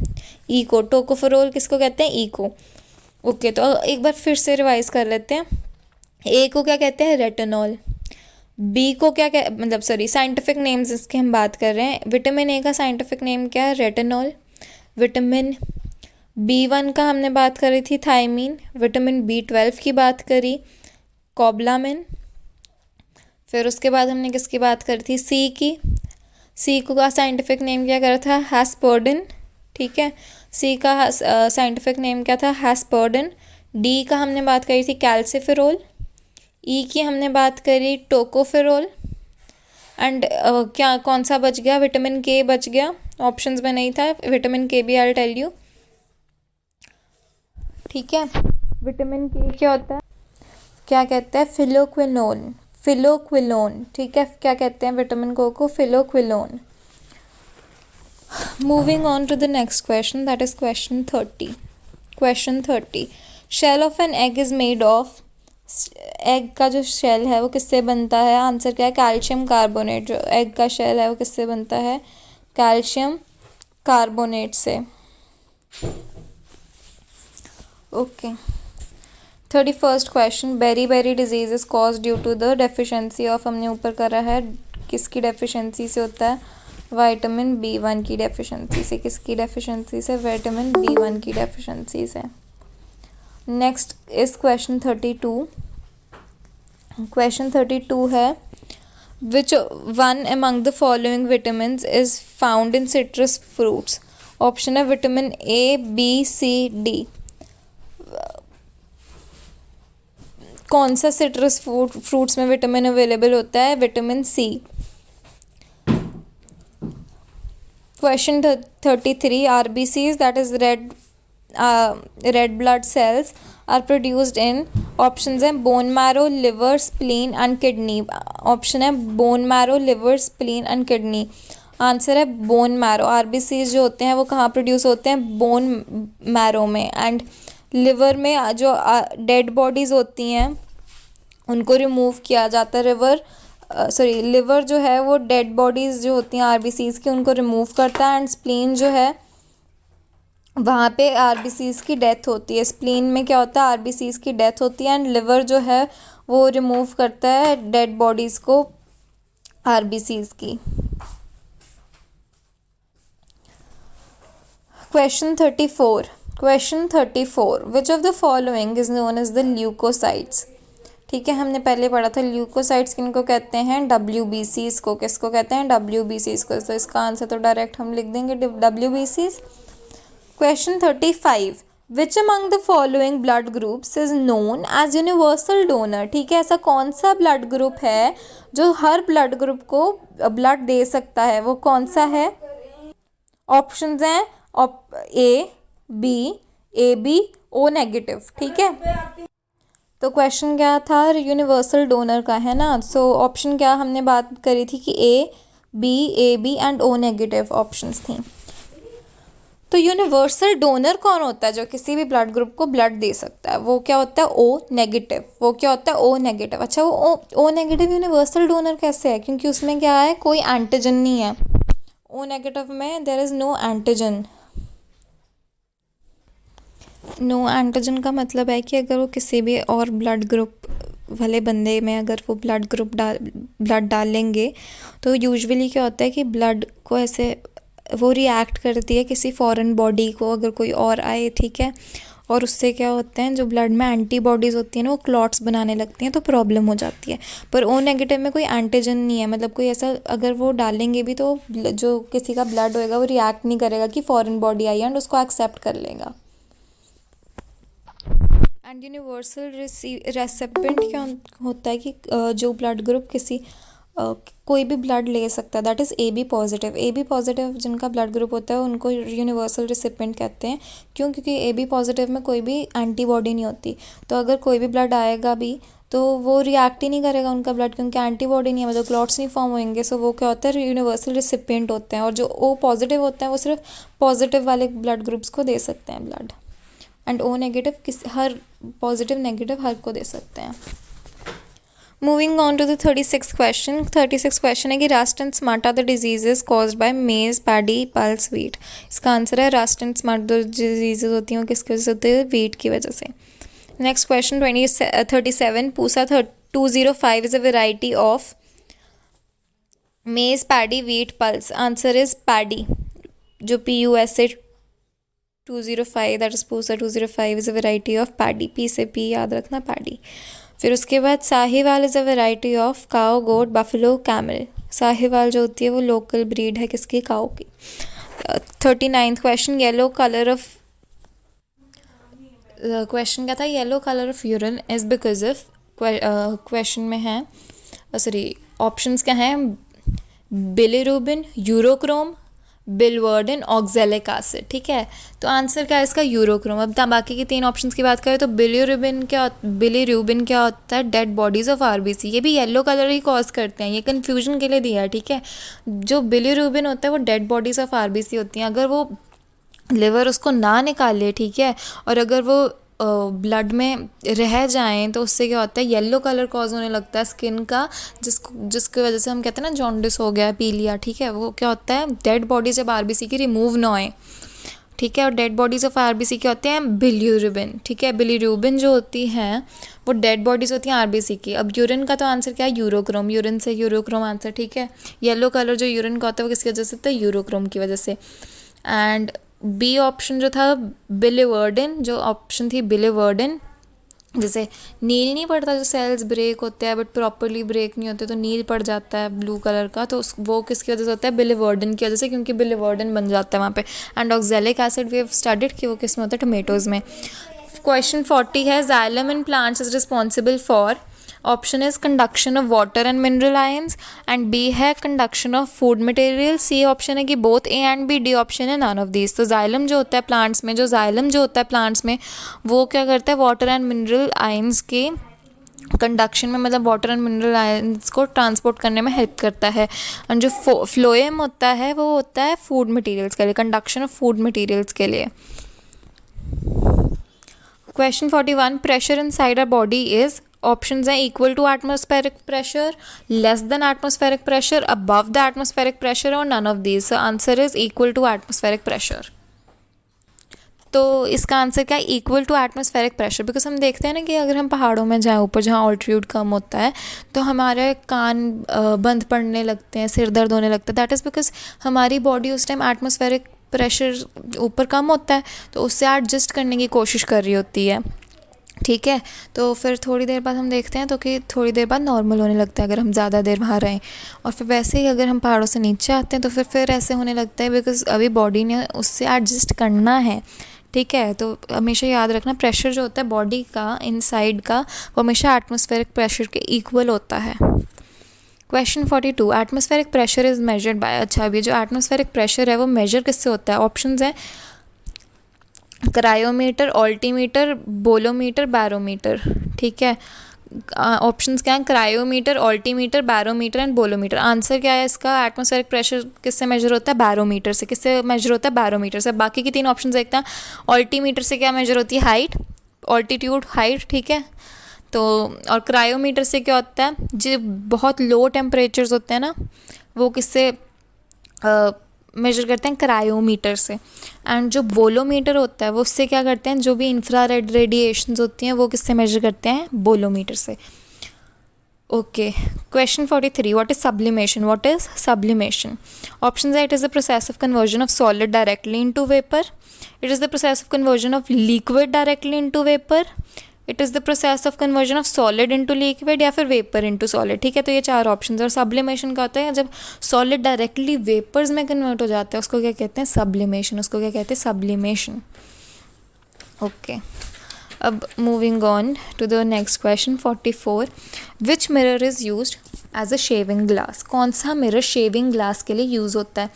ई को। टोकोफेरोल किसको कहते हैं? ई को। ओके, तो एक बार फिर से रिवाइज कर लेते हैं। ए को क्या कहते हैं? रेटिनॉल। बी को क्या मतलब सॉरी साइंटिफिक नेम्स इसके हम बात कर रहे हैं। विटामिन ए का साइंटिफिक नेम क्या है? रेटिनॉल। विटामिन B1 का हमने बात करी थी थायमीन। विटामिन B12 की बात करी कोबलामिन। फिर उसके बाद हमने किसकी बात करी थी? सी की। सी को का साइंटिफिक नेम क्या करा था? हेस्पोडिन। ठीक है, सी का साइंटिफिक नेम क्या था, हैस्पर्डन। डी का हमने बात करी थी कैल्सिफेरोल। ई की हमने बात करी टोकोफेरोल। एंड क्या कौन सा बच गया, विटामिन के बच गया, ऑप्शंस में नहीं था, विटामिन के भी आई टेल यू। ठीक है, विटामिन के क्या होता है, क्या कहते हैं, फिलोक्विनोन, फिलोक्विलोन। ठीक है, क्या कहते हैं विटामिन को phylloquinone. Moving on to the next question, that is question 30। Question 30, shell of an egg is made of, egg का जो शेल है वो किससे बनता है, आंसर क्या है, कैल्शियम कार्बोनेट। जो एग का शेल है वो किससे बनता है, कैल्शियम कार्बोनेट से। Okay, 31st question, beri beri disease is cause due to the deficiency of, हमने ऊपर करा है, किसकी डेफिशिएंसी से होता है, विटामिन B1 की डेफिशिएंसी से। किसकी डेफिशिएंसी से, विटामिन B1 की डेफिशिएंसी से। Next is question 32। क्वेश्चन 32 है, which one among the following vitamin is found in citrus fruits. Option है vitamin A, B, C, D। कौन सा सिट्रस फ्रूट्स में विटामिन अवेलेबल होता है, vitamin C। Question 33, RBCs that is red blood cells are produced in, options हैं bone marrow, liver, spleen and kidney. Option है bone marrow, liver, spleen and kidney. Answer है bone marrow. RBCs जो होते हैं वो कहाँ प्रोड्यूस होते हैं, बोन मैरो में। एंड लिवर में जो डेड बॉडीज़ होती हैं उनको रिमूव किया जाता है, लिवर जो है वो डेड बॉडीज़ जो होती हैं RBCs की उनको रिमूव करता है। एंड स्प्लीन जो है वहाँ पे RBCs की डेथ होती है। स्प्लीन में क्या होता है, RBCs की डेथ होती है। एंड लिवर जो है वो रिमूव करता है डेड बॉडीज़ को RBCs की। Question 34, question 34, which of the following is known as the leukocytes. ठीक है, हमने पहले पढ़ा था ल्यूकोसाइट्स किनको कहते हैं, WBCs को। किसको कहते हैं, WBCs को। तो इसका आंसर तो डायरेक्ट हम लिख देंगे WBCs। Question 35, which among the following blood groups is known as universal donor. ठीक है, ऐसा कौन सा ब्लड ग्रुप है जो हर ब्लड ग्रुप को ब्लड दे सकता है, वो कौन सा है। ऑप्शंस हैं AB, O नेगेटिव। ठीक है, तो क्वेश्चन क्या था, यूनिवर्सल डोनर का है ना। सो ऑप्शन क्या हमने बात करी थी कि AB, AB and O negative options थी। तो यूनिवर्सल डोनर कौन होता है जो किसी भी ब्लड ग्रुप को ब्लड दे सकता है, वो क्या होता है, O नेगेटिव। वो क्या होता है, O नेगेटिव। अच्छा, वो O नेगेटिव यूनिवर्सल डोनर कैसे है, क्योंकि उसमें क्या है, कोई एंटीजन नहीं है। O नेगेटिव में there is no antigen. No antigen का मतलब है कि अगर वो किसी भी और ब्लड ग्रुप वाले बंदे में अगर वो ब्लड डालेंगे तो यूजुअली क्या होता है कि ब्लड को ऐसे वो रिएक्ट करती है किसी फॉरेन बॉडी को, अगर कोई और आए। ठीक है, और उससे क्या होते हैं, जो ब्लड में एंटीबॉडीज़ होती हैं ना वो क्लॉट्स बनाने लगती हैं, तो प्रॉब्लम हो जाती है। पर O नेगेटिव में कोई एंटीजन नहीं है, मतलब कोई ऐसा अगर वो डालेंगे भी तो जो किसी का ब्लड होएगा वो रिएक्ट नहीं करेगा कि फॉरेन बॉडी आई है, एंड उसको एक्सेप्ट कर लेगा। एंड यूनिवर्सल रेसिपिएंट क्या होता है कि जो ब्लड ग्रुप किसी कोई भी ब्लड ले सकता है, that is AB positive. AB positive जिनका ब्लड ग्रुप होता है उनको यूनिवर्सल रेसिपिएंट कहते हैं। क्यों, क्योंकि AB पॉजिटिव में कोई भी एंटीबॉडी नहीं होती, तो अगर कोई भी ब्लड आएगा भी तो वो रिएक्ट ही नहीं करेगा उनका ब्लड, क्योंकि एंटीबॉडी नहीं है, मतलब क्लॉट्स नहीं फॉर्म होंगे। सो वो क्या होता है, यूनिवर्सल रेसिपिएंट होते हैं। और जो O पॉजिटिव होते हैं वो सिर्फ पॉजिटिव वाले ब्लड ग्रुप्स को दे सकते हैं ब्लड। एंड O नेगेटिव हर पॉजिटिव नेगेटिव हर को दे सकते हैं। Moving on to the 36th question. 36th question है कि rust and smart are the diseases caused by maize, paddy, pulse, wheat. इसका आंसर है रस्ट एंड स्मार्ट जो डिजीजेज होती हैं वो किसकी वजह से होती है, व्हीट की वजह से। Next question 37, Pusa 205 is a variety of maize, paddy, wheat, pulse. Answer is paddy. जो PUSA 205 that is Pusa 205 is a variety of paddy. P से P याद रखना, पैडी। फिर उसके बाद Sahiwal is a variety of cow, goat, buffalo, camel. Sahiwal जो होती है वो लोकल ब्रीड है किसकी, काओ की। 39th question, yellow colour of question क्या था, yellow colour of urine is because of, question में है, सॉरी ऑप्शंस क्या हैं, बिलीरुबिन, यूरोक्रोम, बिलवर्डिन, ऑक्जेलिक एसिड। ठीक है, तो आंसर क्या है इसका, यूरोक्रोम। अब बाकी की 3 ऑप्शंस की बात करें तो बिलीरुबिन क्या होता है, डेड बॉडीज ऑफ आरबीसी। ये भी येलो कलर ही कॉज करते हैं, ये कन्फ्यूजन के लिए दिया है। ठीक है, जो बिलीरुबिन होता है वो डेड बॉडीज ऑफ आरबीसी होती हैं। अगर वो लिवर उसको ना निकाले, ठीक है, और अगर वो ब्लड में रह जाएं तो उससे क्या होता है, येलो कलर कॉज होने लगता है स्किन का, जिसकी वजह से हम कहते हैं ना जॉन्डिस हो गया, पीलिया। ठीक है, वो क्या होता है, डेड बॉडी जब आरबीसी की रिमूव ना होए। ठीक है, और डेड बॉडीज़ ऑफ आरबीसी क्या होते हैं, बिलीरुबिन। ठीक है, बिलीरुबिन जो होती हैं वो डेड बॉडीज़ होती हैं आरबीसी की। अब यूरिन का तो आंसर क्या है, यूरोक्रोम, यूरिन से यूरोक्रोम आंसर। ठीक है, येलो कलर जो यूरिन का होता है वो किसकी वजह से होता है, यूरोक्रोम की वजह से। एंड बी ऑप्शन जो था बिलीवर्डिन, जो ऑप्शन थी बिलीवर्डिन, जैसे नील नहीं पड़ता, जो सेल्स ब्रेक होते हैं बट प्रॉपरली ब्रेक नहीं होते तो नील पड़ जाता है ब्लू कलर का, तो वो किसकी वजह से होता है, बिलीवर्डिन की वजह से, क्योंकि बिलीवर्डिन बन जाता है वहाँ पे। And oxalic acid we have studied कि वो किस में होता है, टोमेटोज़ में। क्वेश्चन 40 है, xylem in plants is responsible for, option is conduction of water and mineral ions, and B है conduction of food material, C option है कि both A and B, D option है नन ऑफ दीज। तो xylem जो होता है plants में, जो जाइलम जो होता है प्लांट्स में वो क्या करता है, वाटर एंड मिनरल आयंस के कंडक्शन में, मतलब वाटर एंड मिनरल आयंस को ट्रांसपोर्ट करने में हेल्प करता है। और जो फ्लोएम होता है वो होता है फूड मटेरियल्स के लिए, कंडक्शन ऑफ फूड मटेरियल्स के लिए। Question 41, pressure inside our body is, options हैं equal to atmospheric pressure, less than atmospheric pressure, above the atmospheric pressure, और none of these. So answer is equal to atmospheric pressure. तो इसका answer क्या है, equal to atmospheric pressure. Because हम देखते हैं ना कि अगर हम पहाड़ों में जाएँ ऊपर जहाँ ऑल्टीट्यूड कम होता है तो हमारे कान बंद पड़ने लगते हैं, सिर दर्द होने लगता है। दैट इज़ बिकॉज हमारी बॉडी उस टाइम एटमॉस्फेरिक प्रेशर ऊपर कम होता है तो उससे एडजस्ट करने की कोशिश कर रही होती है। ठीक है, तो फिर थोड़ी देर बाद हम देखते हैं तो कि थोड़ी देर बाद नॉर्मल होने लगता है अगर हम ज़्यादा देर वहाँ रहें। और फिर वैसे ही अगर हम पहाड़ों से नीचे आते हैं तो फिर ऐसे होने लगता है, बिकॉज अभी बॉडी ने उससे एडजस्ट करना है। ठीक है, तो हमेशा याद रखना प्रेशर जो होता है बॉडी का इनसाइड का वो हमेशा एटमॉस्फेरिक प्रेशर के इक्वल होता है। Question 42, atmospheric pressure is measured by, अच्छा अभी जो एटमॉस्फेरिक प्रेशर है वो मेजर किससे होता है, ऑप्शंस हैं क्रायोमीटर, ऑल्टीमीटर, बोलोमीटर, बैरोमीटर। ठीक है, ऑप्शंस क्या हैं, cryometer, altimeter, barometer and bolometer. Answer क्या है इसका, एटमॉस्फेरिक प्रेशर किससे मेजर होता है, बैरोमीटर से। किससे मेजर होता है, बैरोमीटर से। बाकी की 3 ऑप्शन देखते हैं। ऑल्टीमीटर से क्या मेजर होती है, हाइट, ऑल्टीट्यूड, हाइट। ठीक है, तो और क्रायोमीटर से क्या होता है, जो बहुत लो टेम्परेचर्स होते हैं ना वो किससे मेजर करते हैं, क्रायोमीटर से। एंड जो बोलोमीटर होता है वो उससे क्या करते हैं, जो भी इंफ्रारेड रेडिएशंस होती हैं वो किससे मेजर करते हैं, बोलोमीटर से। Okay, question 43, what is sublimation, what is sublimation. Option है, it is the process of conversion of solid directly into vapour, it is the process of conversion of liquid directly into vapour, it is the process of conversion of solid into liquid, या फिर vapour into solid. ठीक है, तो ये 4 option. और sublimation का होता है जब सॉलिड डायरेक्टली वेपर्स में कन्वर्ट हो जाता है उसको क्या कहते हैं, सब्लिमेशन। उसको क्या कहते हैं, सब्लिमेशन। ओके, अब moving on to the next question 44, which mirror is used as a shaving glass. कौन सा मिरर शेविंग ग्लास के लिए यूज़ होता है,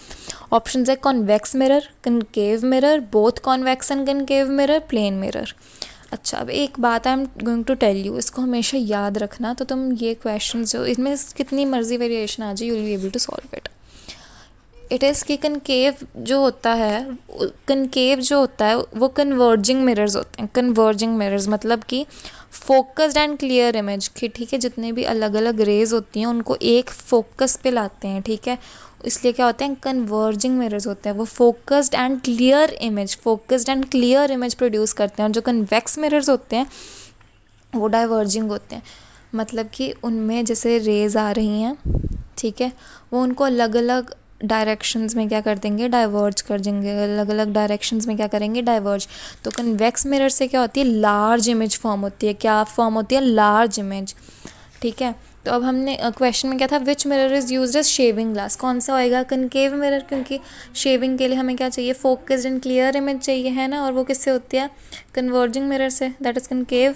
ऑप्शन है convex mirror, concave mirror, both convex and concave mirror, plane mirror. अच्छा, अब एक बात I am going to tell you, इसको हमेशा याद रखना। तो तुम ये क्वेश्चन जो इसमें कितनी मर्जी वेरिएशन आ जाए you will be able to solve it. It is कि कनकेव जो होता है वो कन्वर्जिंग मिरर्स होते हैं। कन्वर्जिंग मिरर्स मतलब कि फोकस्ड एंड क्लियर इमेज की, ठीक है, जितने भी अलग अलग रेज होती हैं उनको एक फोकस पे लाते हैं। ठीक है, इसलिए क्या होते हैं, कन्वर्जिंग मिरर्स होते हैं। वो focused and clear image produce करते हैं। और जो कन्वेक्स मिरर्स होते हैं वो डाइवर्जिंग होते हैं, मतलब कि उनमें जैसे रेज आ रही हैं, ठीक है, वो उनको अलग अलग डायरेक्शंस में क्या कर देंगे, डाइवर्ज कर देंगे। अलग अलग डायरेक्शंस में क्या करेंगे, डाइवर्ज। तो कन्वेक्स मिरर से क्या होती है, लार्ज इमेज फॉर्म होती है। क्या फॉर्म होती है, लार्ज इमेज। ठीक है। तो अब हमने क्वेश्चन में क्या था, which mirror is used as shaving glass, कौन सा होएगा, कनकेव मिरर, क्योंकि शेविंग के लिए हमें क्या चाहिए, फोकस्ड एंड क्लियर इमेज चाहिए, है ना, और वो किससे होती है, कन्वर्जिंग मिरर से, that is concave.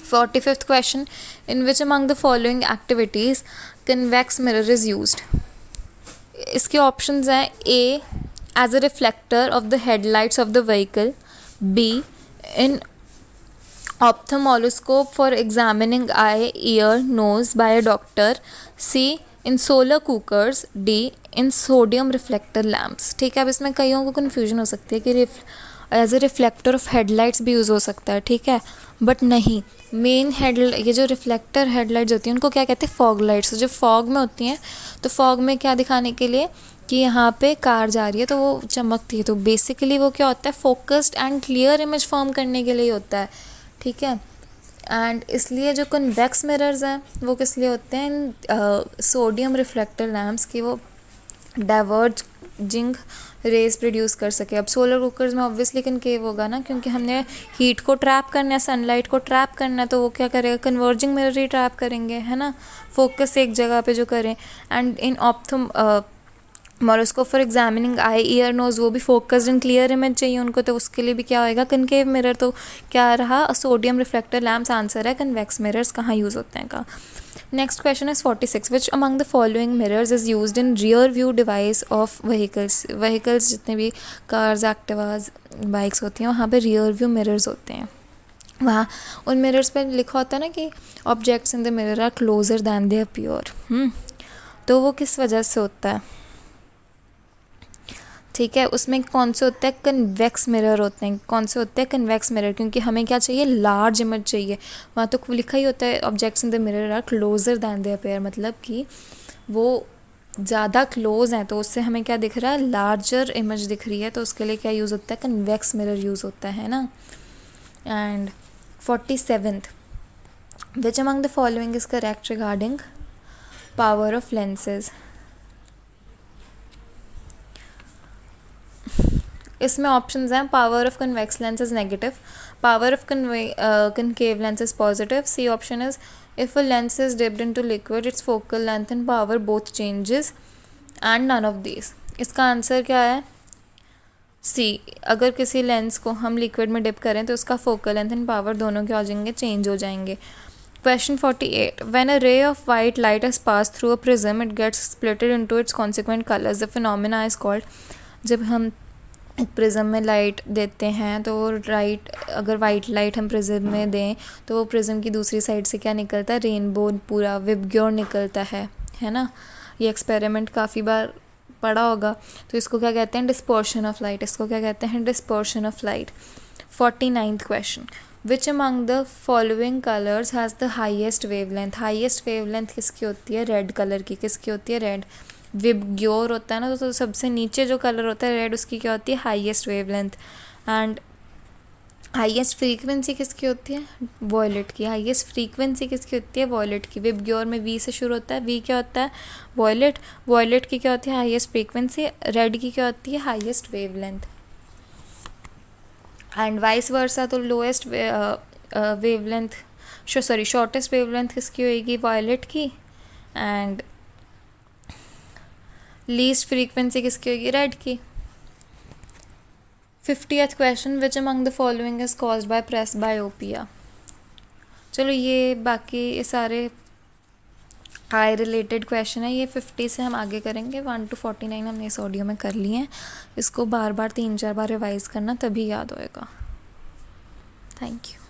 45th question, in which among the following activities convex mirror is used. इसके ऑप्शंस हैं, A as a reflector of the headlights of the vehicle, B in ophthalmoscope for examining eye, ear, nose by a doctor, C in solar cookers, D in sodium reflector lamps। ठीक है, अब इसमें कईयों को confusion हो सकती है कि as a reflector of headlights भी यूज़ हो सकता है, ठीक है, बट नहीं, मेन ये जो रिफ्लेक्टर हेडलाइट्स होती हैं उनको क्या कहते हैं, फॉग लाइट्स। जो फॉग में होती हैं, तो फॉग में क्या दिखाने के लिए कि यहाँ पे कार जा रही है तो वो चमकती है, तो बेसिकली वो क्या होता है, focused and clear image form करने के लिए होता है, ठीक है। एंड इसलिए जो कन्वेक्स मिरर्स हैं वो किस लिए होते हैं, सोडियम रिफ्लेक्टर लैम्प्स की वो डाइवर्जिंग रेज प्रोड्यूस कर सके। अब सोलर कुकर्स में ऑब्वियसली कनकेव होगा ना, क्योंकि हमने हीट को ट्रैप करना है, सनलाइट को ट्रैप करना है, तो वो क्या करेगा, कन्वर्जिंग मिरर ही ट्रैप करेंगे, है ना, फोकस एक जगह पे जो करें। एंड इन मोरोस्कोप for examining eye, ear, nose, वो भी फोकस्ड एंड क्लियर इमेज चाहिए उनको, तो उसके लिए भी क्या होएगा, कनकेव मिरर। तो क्या रहा, सोडियम रिफ्लेक्टर लैम्प्स आंसर है, कन्वेक्स मिरर्स कहाँ यूज़ होते हैं का। Next question is 46, which among the following mirrors is used in rear view device of vehicles जितने भी कार्स, एक्टिवाज, बाइक्स होती हैं वहाँ पे रियर व्यू मिरर्स होते हैं। वहाँ उन मिरर्स पे लिखा होता है ना कि objects in the mirror are closer than they appear, तो वो किस वजह से होता है, ठीक है। उसमें कौन से होते हैं, कन्वेक्स मिरर होते हैं। कौन से होते हैं, कन्वेक्स मिरर, क्योंकि हमें क्या चाहिए, लार्ज इमेज चाहिए। वहाँ तो लिखा ही होता है objects in the mirror are closer than they appear, मतलब कि वो ज़्यादा क्लोज हैं, तो उससे हमें क्या दिख रहा है, लार्जर इमेज दिख रही है, तो उसके लिए क्या यूज़ होता है, कन्वेक्स मिरर यूज़ होता है ना। And 47th, which among the following is correct regarding power of lenses. इसमें ऑप्शंस हैं, power of convex lens is negative, power of concave lens is positive, C option is if a lens is dipped into liquid its focal length and power both changes and none of these। इसका answer क्या है, सी, अगर किसी lens को हम liquid में dip करें तो उसका फोकल लेंथ एंड पावर दोनों क्या हो जाएंगे, चेंज हो जाएंगे। Question 48, when a ray of white light has passed through a prism it gets splitted into its consequent colors, the phenomena is called। जब हम एक प्रिज्म में लाइट देते हैं तो अगर वाइट लाइट हम प्रिज्म में दें तो वो प्रिज्म की दूसरी साइड से क्या निकलता है, रेनबो, पूरा विबग्योर निकलता है ना। ये एक्सपेरिमेंट काफ़ी बार पढ़ा होगा। तो इसको क्या कहते हैं, डिस्पर्शन ऑफ लाइट, इसको क्या कहते हैं, dispersion of light. 49th question, which among the following colours has the highest wavelength. Highest wavelength किसकी होती है, रेड कलर की। किसकी होती है, रेड। विबग्योर होता है ना, तो सबसे नीचे जो कलर होता है रेड, उसकी क्या होती है, highest wavelength. And highest frequency किसकी होती है, वॉयलेट की। हाईएस्ट फ्रीक्वेंसी किसकी होती है, वॉयलेट की। विबग्योर में वी से शुरू होता है, वी क्या होता है, वॉयलेट। वॉयलेट की क्या होती है, हाईएस्ट फ्रीक्वेंसी। रेड की क्या होती है, highest wavelength. And vice versa, तो लोएस्ट वेवलेंथ शॉर्टेस्ट वेवलेंथ किसकी होएगी, वॉयलेट की। एंड लीस्ट फ्रीक्वेंसी किसकी होगी, रेड की। 50th question, which among the following is caused by presbyopia. चलो ये बाकी ये सारे आई रिलेटेड क्वेश्चन है, ये 50 से हम आगे करेंगे। 1 to 49 हमने इस ऑडियो में कर लिए हैं। इसको बार बार 3-4 बार रिवाइज करना, तभी याद होएगा। Thank you.